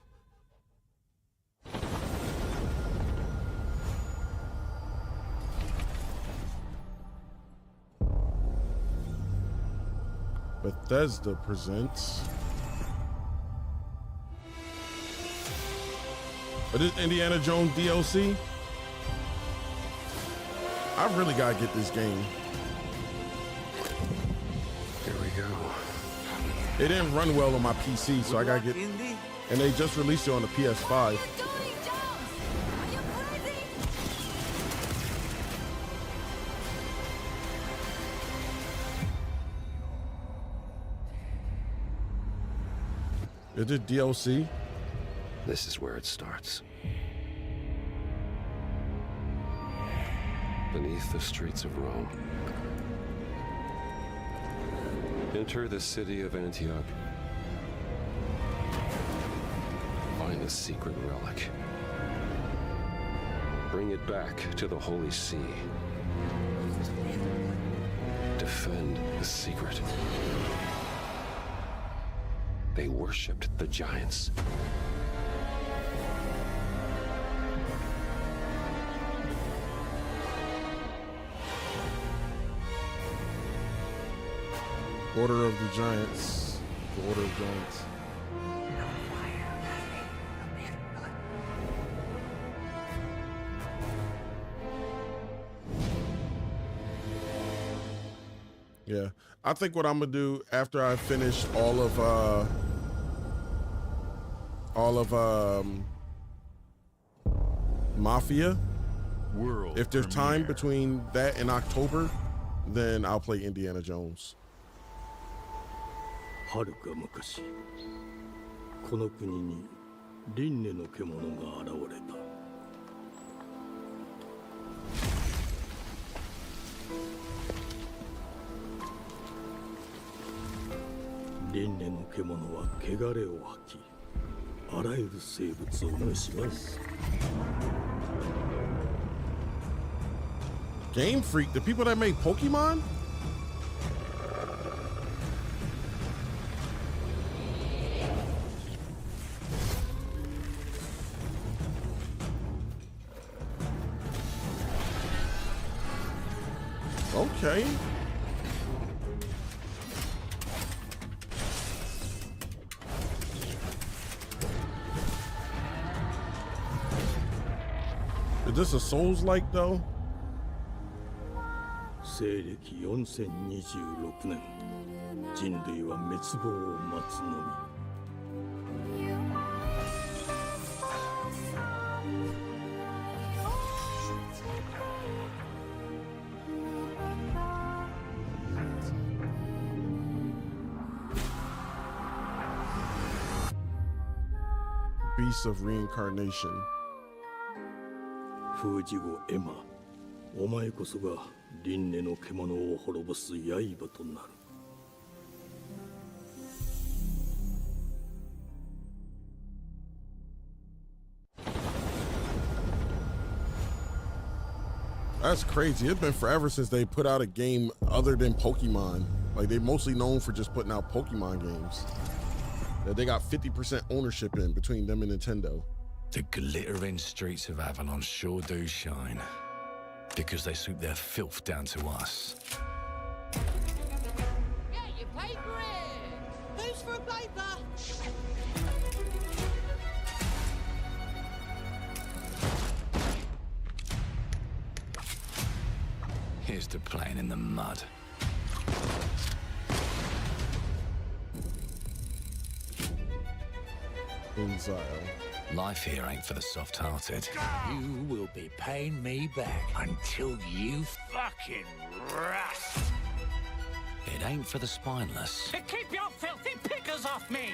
Bethesda presents. But this Indiana Jones DLC. I really gotta get this game. Here we go. It didn't run well on my PC, so I gotta get. And they just released it on the PS5. Is it DLC? This is where it starts. Beneath the streets of Rome. Enter the city of Antioch. Find the secret relic. Bring it back to the Holy See. Defend the secret. They worshipped the giants. Order of the Giants. The Order of Giants. Yeah, I think what I'm gonna do after I finish all of Mafia, World if there's time premiere. between that and October, then I'll play Indiana Jones. はるか昔この国に輪廻の獣が現れた。輪廻の獣は汚れを吐き、あらゆる生物を虫ます。 Game Freak, the people that made Pokemon? Okay. Is this a Souls-like though? 西暦4026年、人類は滅亡を待つのみ。 Beasts of Reincarnation. 封じ子エマ、お前こそが輪廻の獣を滅ぼす刃となる。 That's crazy. It's been forever since they put out a game other than Pokemon. Like, they're mostly known for just putting out Pokemon games that they got 50% ownership in between them and Nintendo. The glittering streets of Avalon sure do shine, because they swoop their filth down to us. Get your paper in! Who's for a paper? Here's to playing in the mud. Exile. Life here ain't for the soft-hearted. You will be paying me back until you fucking rust. It ain't for the spineless. Keep your filthy pickers off me!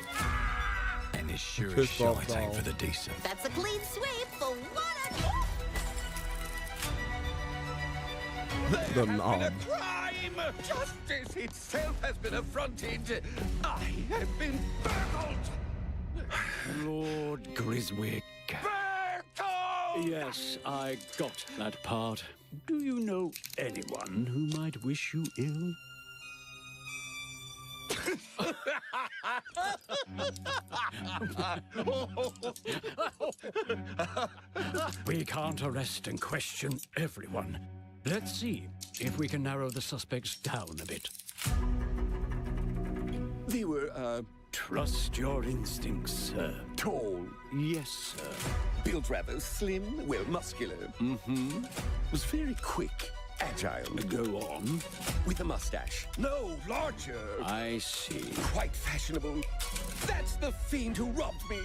And it sure as Pissed off shite ain't doll. for the decent. That's a clean sweep for one of The knob. Crime! Justice itself has been affronted. I have been burgled. Lord Griswick. Burgled! Yes, I got that part. Do you know anyone who might wish you ill? We can't arrest and question everyone. Let's see if we can narrow the suspects down a bit. They were, Trust your instincts, sir. tall, Yes, sir. built rather slim, well, muscular. Mm-hmm. Was very quick, agile. Go on. With a mustache. No, larger. I see. Quite fashionable. That's the fiend who robbed me.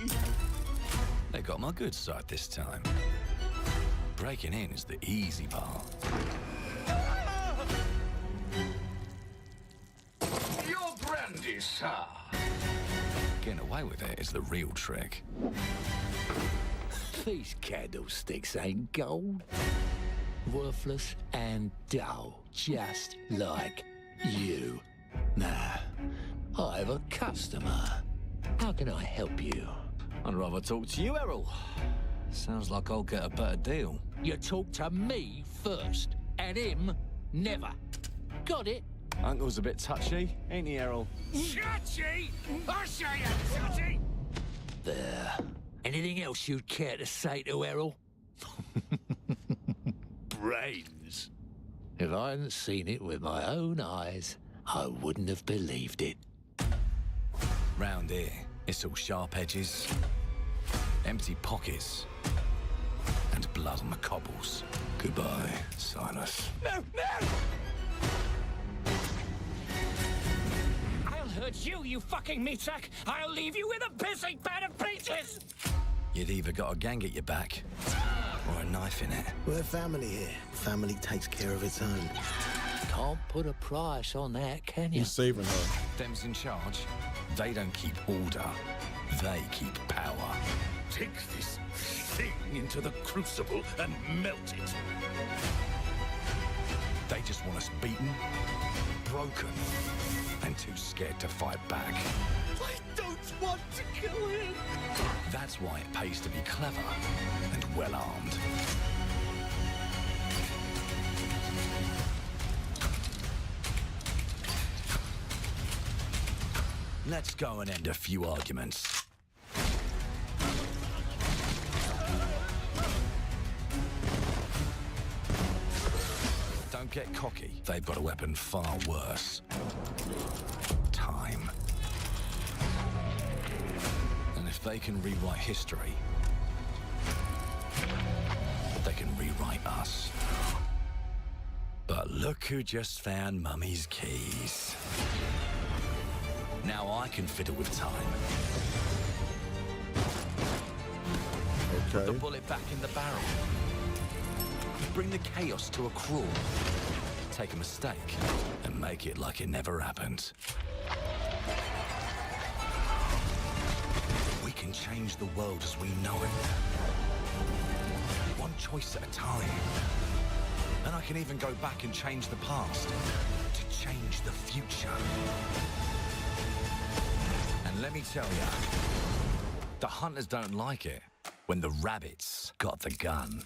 They got my good side this time. Breaking in is the easy part. Your brandy, sir. Getting away with it is the real trick. These candlesticks ain't gold. Worthless and dull, just like you. Nah, I have a customer. How can I help you? I'd rather talk to you, Errol. Sounds like I'll get a better deal. You talk to me first, and him never. Got it? Uncle's a bit touchy, ain't he, Errol? Touchy? I say I'm touchy! There. Anything else you'd care to say to Errol? Brains. If I hadn't seen it with my own eyes, I wouldn't have believed it. Round here, it's all sharp edges, empty pockets, and blood on the cobbles. Goodbye, Silas. No, no! I'll hurt you, you fucking meatsack! I'll leave you with a pissing bed of peaches! You'd either got a gang at your back, or a knife in it. We're family here. Family takes care of its own. Can't put a price on that, can you? He's saving her. Them's in charge. They don't keep order. They keep power. Take this thing into the crucible and melt it. They just want us beaten, broken and too scared to fight back. I don't want to kill him. That's why it pays to be clever and well-armed. Let's go and end a few arguments. Don't get cocky. They've got a weapon far worse. Time. And if they can rewrite history, they can rewrite us. But look who just found Mummy's keys. Now I can fiddle with time. Okay. Put the bullet back in the barrel. Bring the chaos to a crawl. Take a mistake and make it like it never happened. We can change the world as we know it. One choice at a time. And I can even go back and change the past to change the future. And let me tell you, the hunters don't like it when the rabbits got the gun.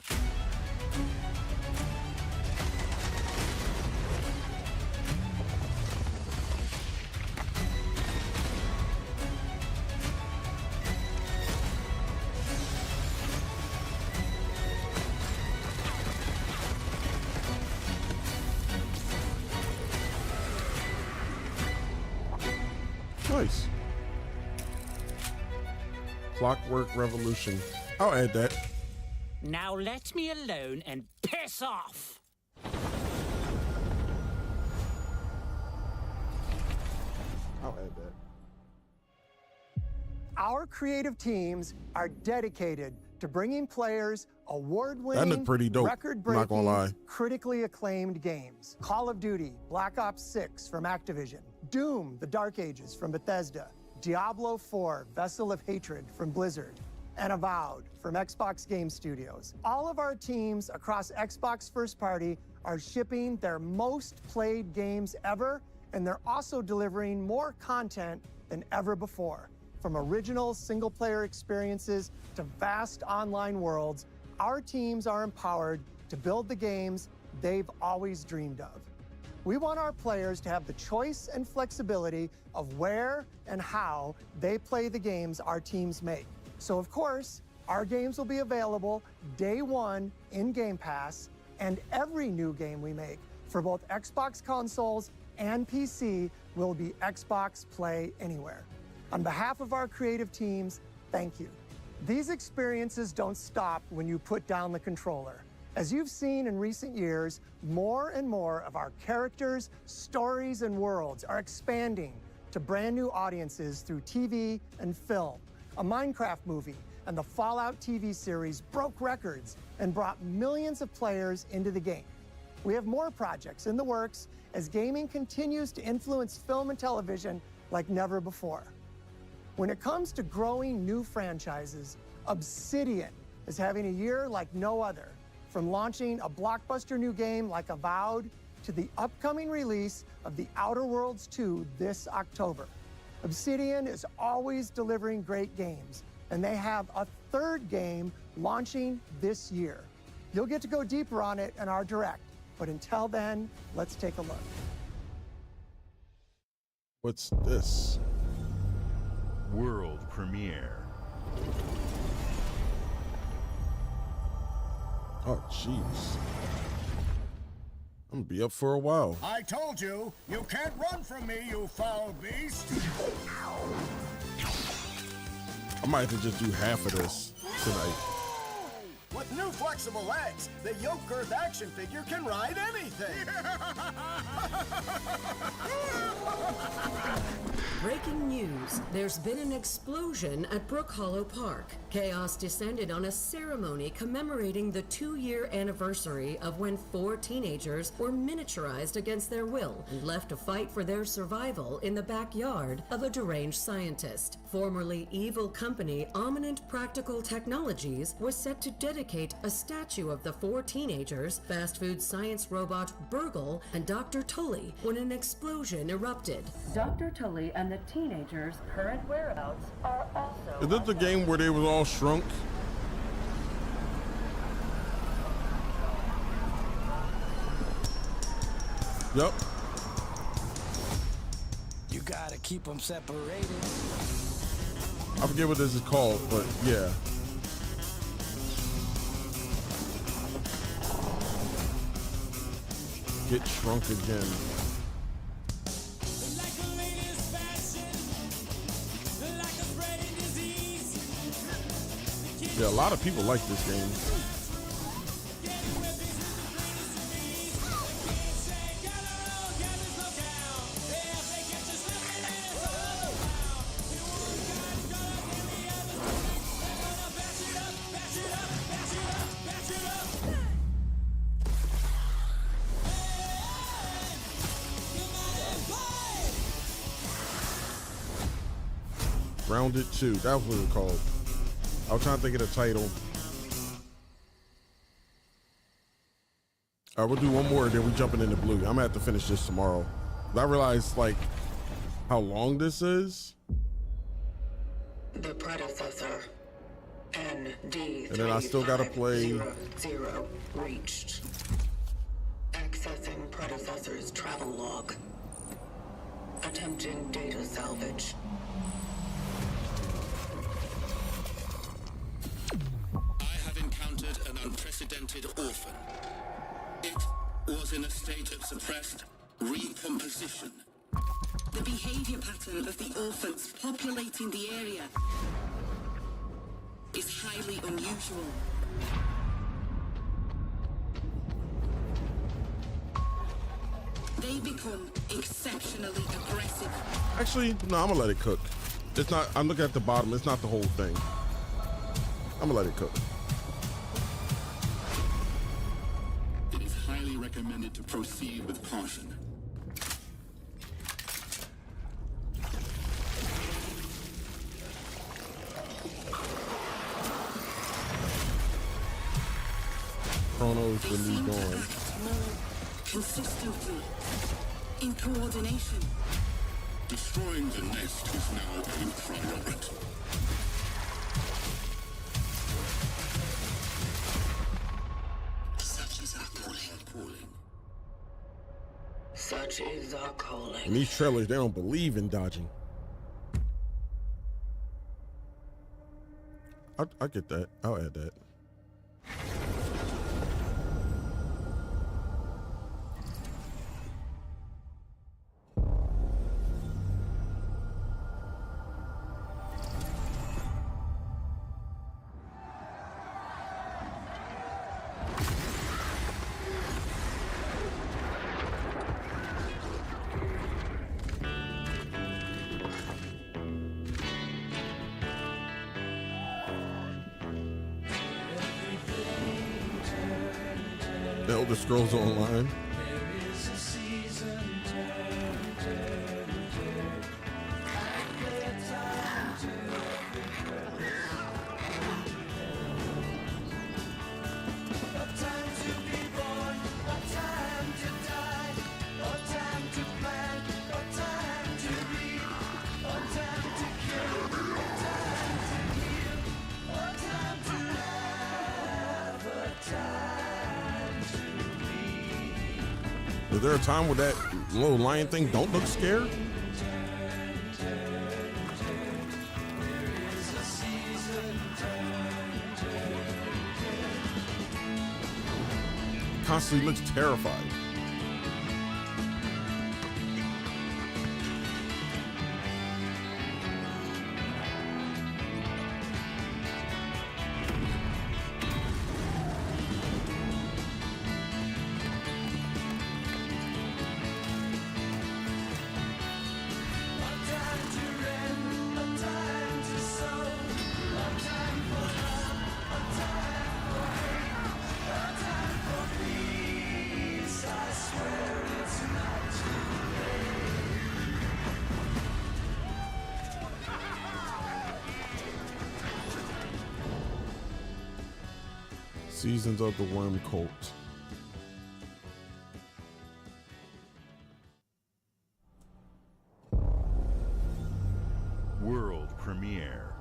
Nice. Clockwork Revolution. I'll add that. Now let me alone and piss off! I'll add that. Our creative teams are dedicated to bringing players That award-winning, looked pretty dope. I'm not gonna lie. record-breaking, critically acclaimed games. Call of Duty, Black Ops 6 from Activision, Doom, The Dark Ages from Bethesda, Diablo 4, Vessel of Hatred from Blizzard, and Avowed from Xbox Game Studios. All of our teams across Xbox First Party are shipping their most played games ever, and they're also delivering more content than ever before. From original single-player experiences to vast online worlds, our teams are empowered to build the games they've always dreamed of. We want our players to have the choice and flexibility of where and how they play the games our teams make. So, of course, our games will be available day one in Game Pass, and every new game we make for both Xbox consoles and PC will be Xbox Play Anywhere. On behalf of our creative teams, thank you. These experiences don't stop when you put down the controller. As you've seen in recent years, more and more of our characters, stories, and worlds are expanding to brand new audiences through TV and film. A Minecraft movie and the Fallout TV series broke records and brought millions of players into the game. We have more projects in the works as gaming continues to influence film and television like never before. When it comes to growing new franchises, Obsidian is having a year like no other. From launching a blockbuster new game like Avowed to the upcoming release of The Outer Worlds 2 this October. Obsidian is always delivering great games, and they have a third game launching this year. You'll get to go deeper on it in our Direct, but until then, let's take a look. What's this? World premiere. Oh, jeez. I'm gonna be up for a while. I told you, you can't run from me, you foul beast. I might have to just do half of this tonight. With new flexible legs, the yoke girth action figure can ride anything. Break Breaking news. There's been an explosion at Brook Hollow Park. Chaos descended on a ceremony commemorating the 2-year anniversary of when 4 teenagers were miniaturized against their will and left to fight for their survival in the backyard of a deranged scientist. Formerly evil company Ominent Practical Technologies was set to dedicate a statue of the 4 teenagers, fast food science robot Burgle, and Dr. Tully when an explosion erupted. Dr. Tully and the teenagers' current whereabouts are also... Is this the game where they was all shrunk? Yep. You gotta keep them separated. I forget what this is called, but yeah. Get shrunk again. Yeah, a lot of people like this game. Grounded 2, that was what it was called. I was trying to think of the title. All right, we'll do one more and then we jumping into Bluey. I'm gonna have to finish this tomorrow. I realized like how long this is. The predecessor. ND. And then I still gotta play. 0 reached. Accessing predecessor's travel log. Attempting data salvage. An unprecedented orphan. It was in a state of suppressed recomposition. The behavior pattern of the orphans populating the area is highly unusual. They become exceptionally aggressive. Actually, no, I'm gonna let it cook. It's not, I'm looking at the bottom, it's not the whole thing. I'm gonna let it cook. Recommended to proceed with caution. Chrono's when he's going. Consistently. In coordination. Destroying the nest is now a priority. Such is our calling. In these trailers, they don't believe in dodging. I get that. I'll add that. The Elder Scrolls Online. Is there a time where that little lion thing don't look scared? Constantly looks terrified. Seasons of the Worm Cult. World premiere.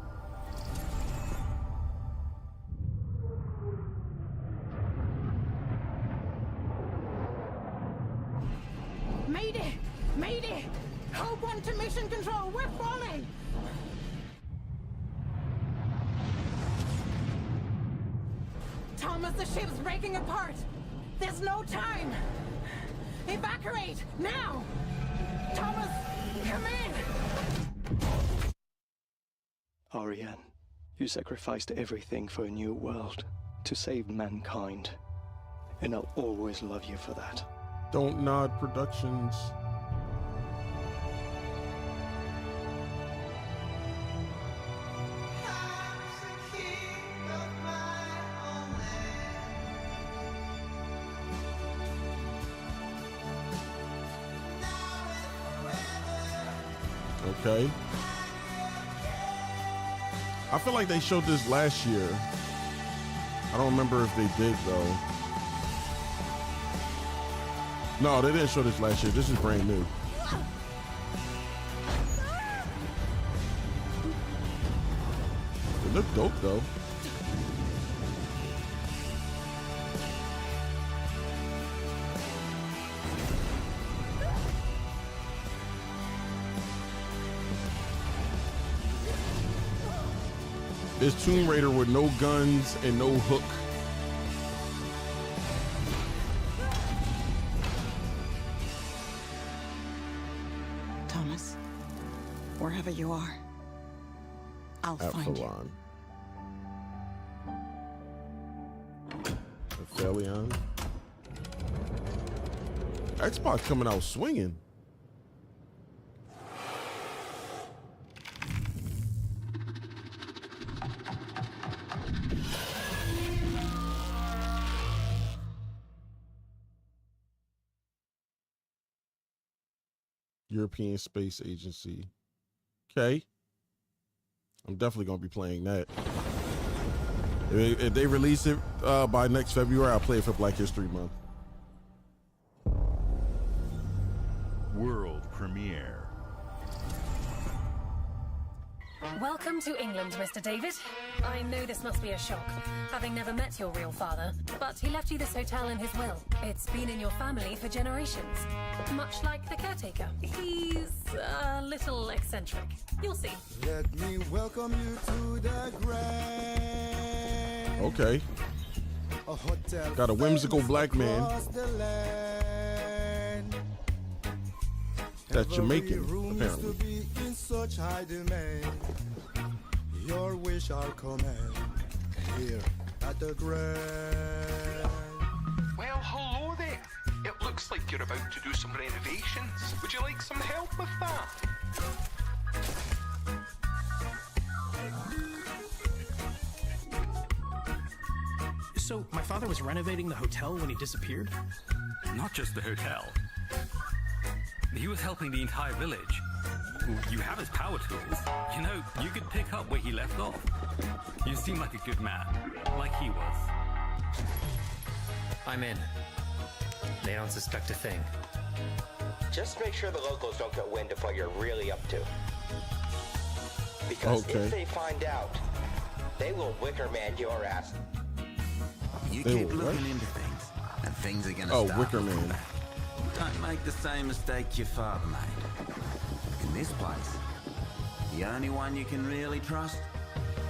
Mayday! Mayday! Hope 1 to mission control. We're falling! Thomas, the ship's breaking apart. There's no time. Evacuate now! Thomas, come in! Ariane, you sacrificed everything for a new world to save mankind. And I'll always love you for that. Don't Nod Productions. Okay. I feel like they showed this last year. I don't remember if they did though. No, they didn't show this last year. This is brand new. It looked dope though. It's Tomb Raider with no guns and no hook. Thomas, wherever you are, I'll find you. Aphelion. Xbox coming out swinging. European Space Agency. Okay. I'm definitely going to be playing that. If they release it by next February, I'll play it for Black History Month. World premiere. Welcome to England, Mr. David. I know this must be a shock, having never met your real father, but he left you this hotel in his will. It's been in your family for generations, much like the caretaker. He's a little eccentric. You'll see. Let me welcome you to the grand. Okay. A hotel got a whimsical black man. That's Jamaican, apparently. Be in such high demand. Your wish I'll command here at the Grand. Well, hello there. It looks like you're about to do some renovations. Would you like some help with that? So, my father was renovating the hotel when he disappeared? Not just the hotel. He was helping the entire village. You have his power tools. You know, you could pick up where he left off. You seem like a good man, like he was. I'm in. They don't suspect a thing. Just make sure the locals don't get wind of what you're really up to. Because if they find out, they will Wickerman your ass. You They keep will looking what? into things, and things are gonna Oh, start Wicker looking Man. bad. Don't make the same mistake your father made. In this place, the only one you can really trust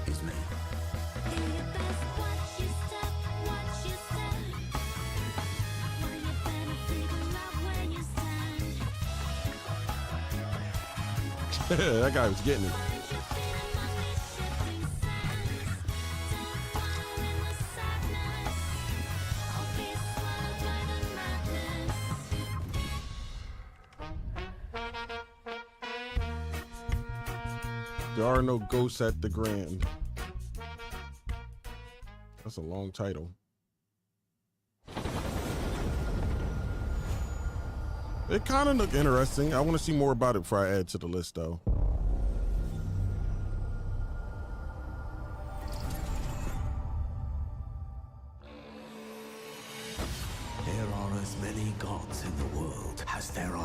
is me. That guy was getting it. There are no ghosts at the Grand. That's a long title. It kind of looked interesting. I want to see more about it before I add to the list, though.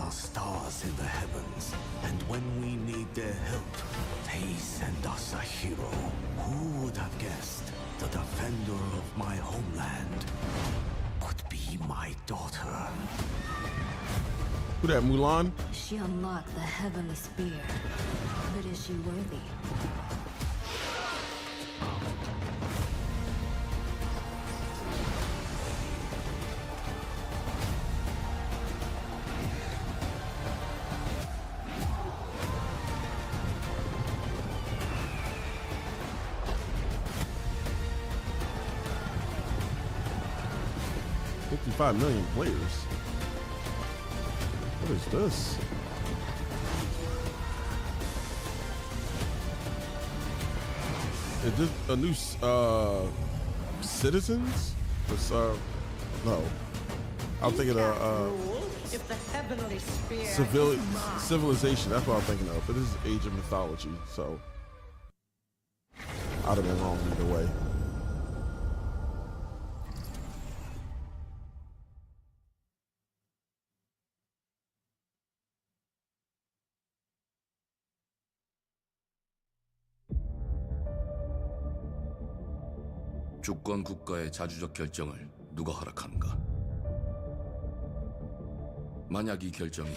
are stars in the heavens, and when we need their help, they send us a hero. Who would have guessed the defender of my homeland would be my daughter? Who that, Mulan? She unlocked the heavenly spear, but is she worthy? $55 million players. What is this? Is this a new Citizens? This, no. I'm thinking of If the heavenly spear Civilization. That's what I'm thinking of. But this is Age of Mythology, so I'd have been wrong either way. 주권 국가의 자주적 결정을 누가 허락하는가? 만약 이 결정이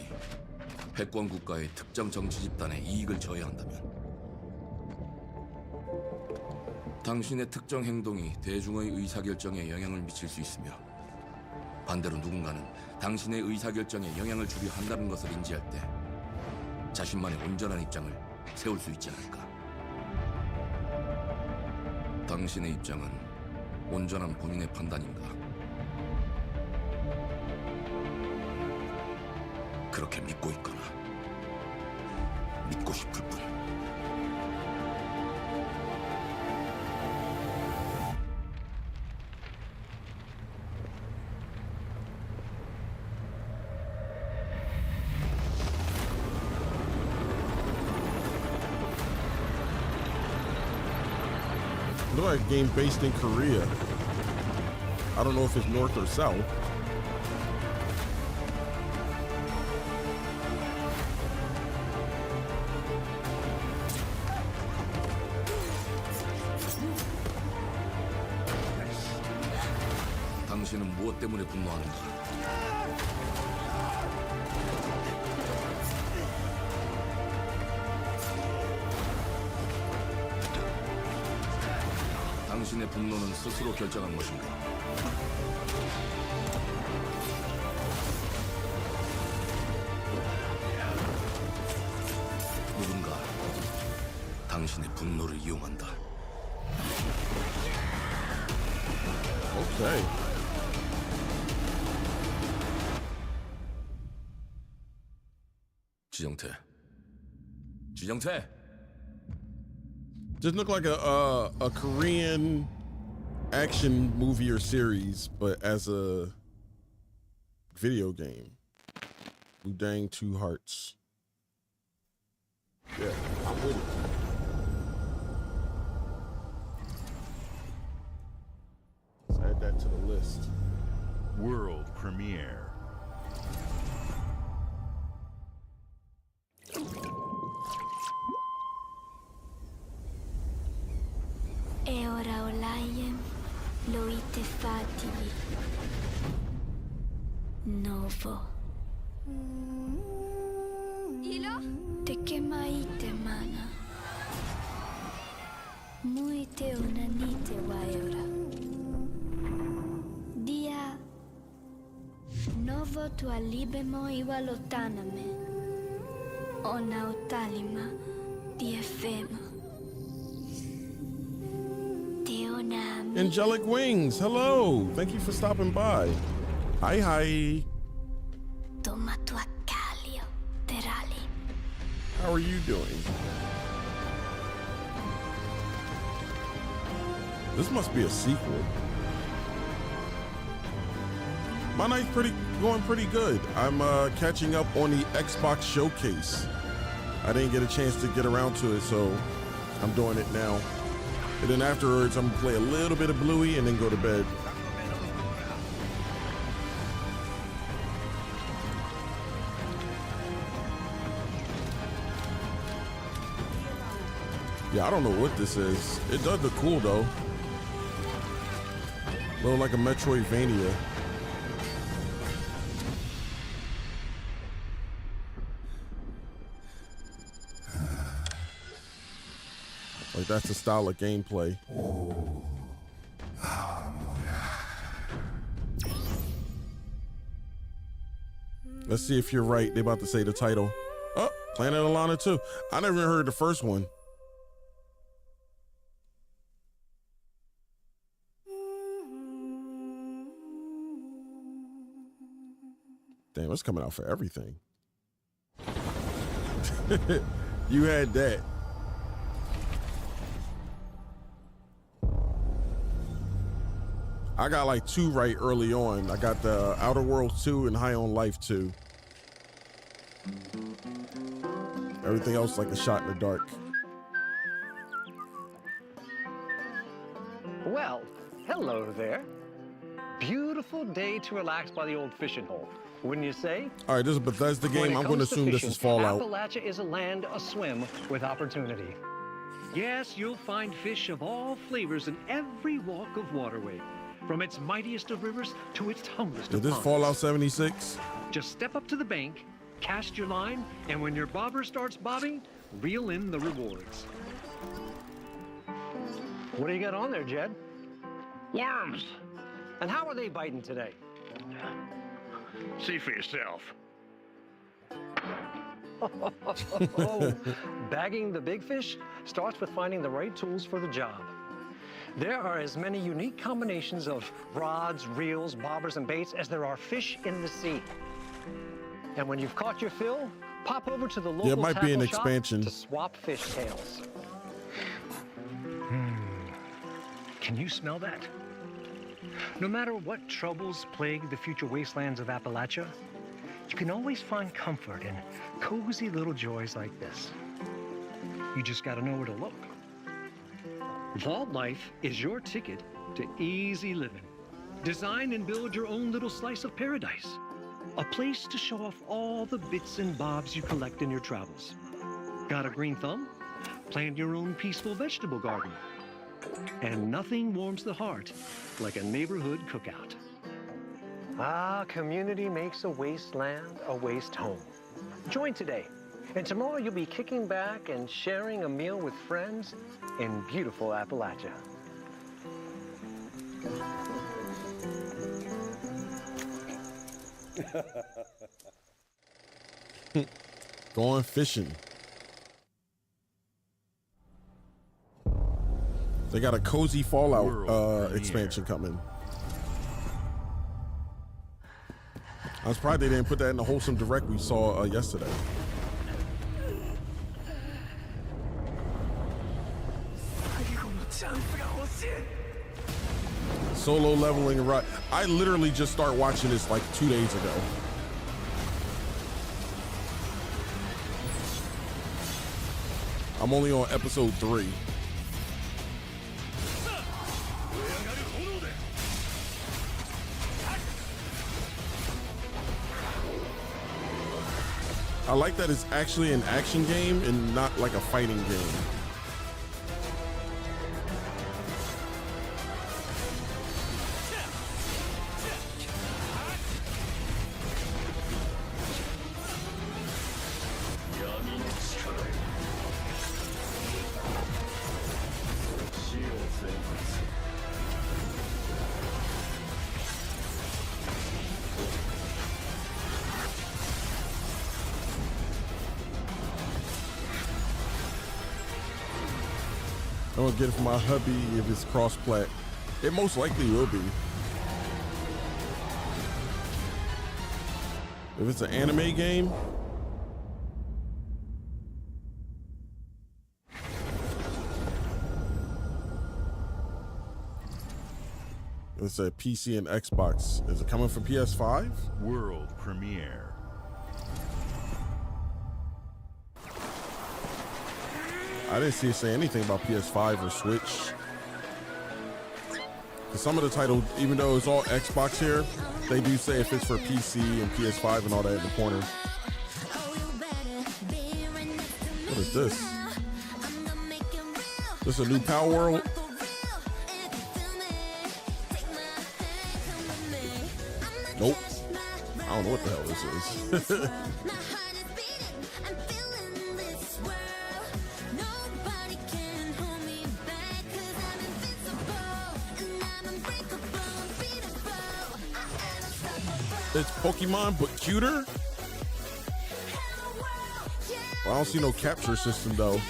패권 국가의 특정 정치 집단의 이익을 저해한다면 당신의 특정 행동이 대중의 의사결정에 영향을 미칠 수 있으며 반대로 누군가는 당신의 의사결정에 영향을 주려 한다는 것을 인지할 때 자신만의 온전한 입장을 세울 수 있지 않을까? 당신의 입장은 온전한 본인의 판단인가? 그렇게 믿고 있거나 믿고 싶을 뿐. Look like a game based in Korea. I don't know if it's north or south. 당신은 무엇 때문에 분노하는가? 당신의 분노는 스스로 결정한 것인가? 누군가 당신의 분노를 이용한다. Okay. 지정태. Just look like a Korean action movie or series, but as a video game. Wudang 2 Hearts. Yeah, I'm with it. Let's add that to the list. World premiere. E ora olaiem loite fativi. Novo. Ilo? Te kemaite mana. Muite unanite waeora. Dia. Novo tua libemo iwalotaname. Ona utalima di efema. Angelic Wings, hello. Thank you for stopping by. Hi, hi. How are you doing? This must be a sequel. My night's going pretty good. I'm catching up on the Xbox Showcase. I didn't get a chance to get around to it, so I'm doing it now. And then afterwards, I'm gonna play a little bit of Bluey and then go to bed. Yeah, I don't know what this is. It does look cool though. A little like a Metroidvania. Like that's the style of gameplay. Let's see if you're right. They about to say the title. Oh, Planet of Lana 2. I never even heard the first one. Damn, it's coming out for everything. You had that. I got like 2 right early on. I got the Outer Worlds 2 and High on Life 2. Everything else like a shot in the dark. Well, hello there. Beautiful day to relax by the old fishing hole, wouldn't you say? All right, this is a Bethesda game. I'm going to assume this is Fallout. Appalachia is a land aswim with opportunity. Yes, you'll find fish of all flavors in every walk of waterway. From its mightiest of rivers to its humblest Is of this ponds. Fallout 76? Just step up to the bank, cast your line, and when your bobber starts bobbing, reel in the rewards. What do you got on there, Jed? Worms! And how are they biting today? See for yourself. Bagging the big fish starts with finding the right tools for the job. There are as many unique combinations of rods, reels, bobbers, and baits as there are fish in the sea. And when you've caught your fill, pop over to the local There might be an tackle shop expansion. to swap fish tails. Can you smell that? No matter what troubles plague the future wastelands of Appalachia, you can always find comfort in cozy little joys like this. You just gotta know where to look. Vault Life is your ticket to easy living. Design and build your own little slice of paradise. A place to show off all the bits and bobs you collect in your travels. Got a green thumb? Plant your own peaceful vegetable garden. And nothing warms the heart like a neighborhood cookout. Ah, community makes a wasteland a waste home. Join today, and tomorrow you'll be kicking back and sharing a meal with friends in beautiful Appalachia. Going fishing. They got a cozy Fallout expansion coming. I was surprised they didn't put that in the wholesome direct we saw yesterday. Solo leveling right. I literally just started watching this like 2 days ago. I'm only on episode 3. I like that it's actually an action game and not like a fighting game. I'm gonna get it for my hubby if it's cross-plat. It most likely will be. If it's an anime game, it's a PC and Xbox. Is it coming for PS5? World premiere. I didn't see it say anything about PS5 or Switch. Some of the titles, even though it's all Xbox here, they do say if it's for PC and PS5 and all that in the corner. What is this? This is a new Power World. Nope. I don't know what the hell this is. It's Pokemon, but cuter. Well, I don't see no capture system though.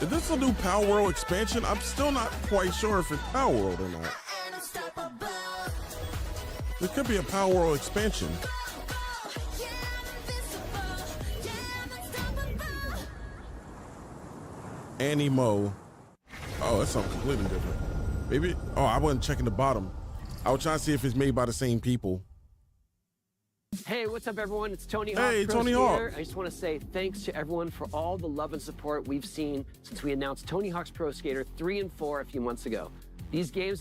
Is this a new Power World expansion? I'm still not quite sure if it's Power World or not. It could be a Power World expansion. Animo. Oh, that's something completely different. Maybe. Oh, I wasn't checking the bottom. I was trying to see if it's made by the same people. Hey, what's up, everyone? It's Tony Hawk. Hey, Pro Tony Skater. Hawk. I just want to say thanks to everyone for all the love and support we've seen since we announced Tony Hawk's Pro Skater 3 and 4 a few months ago. These games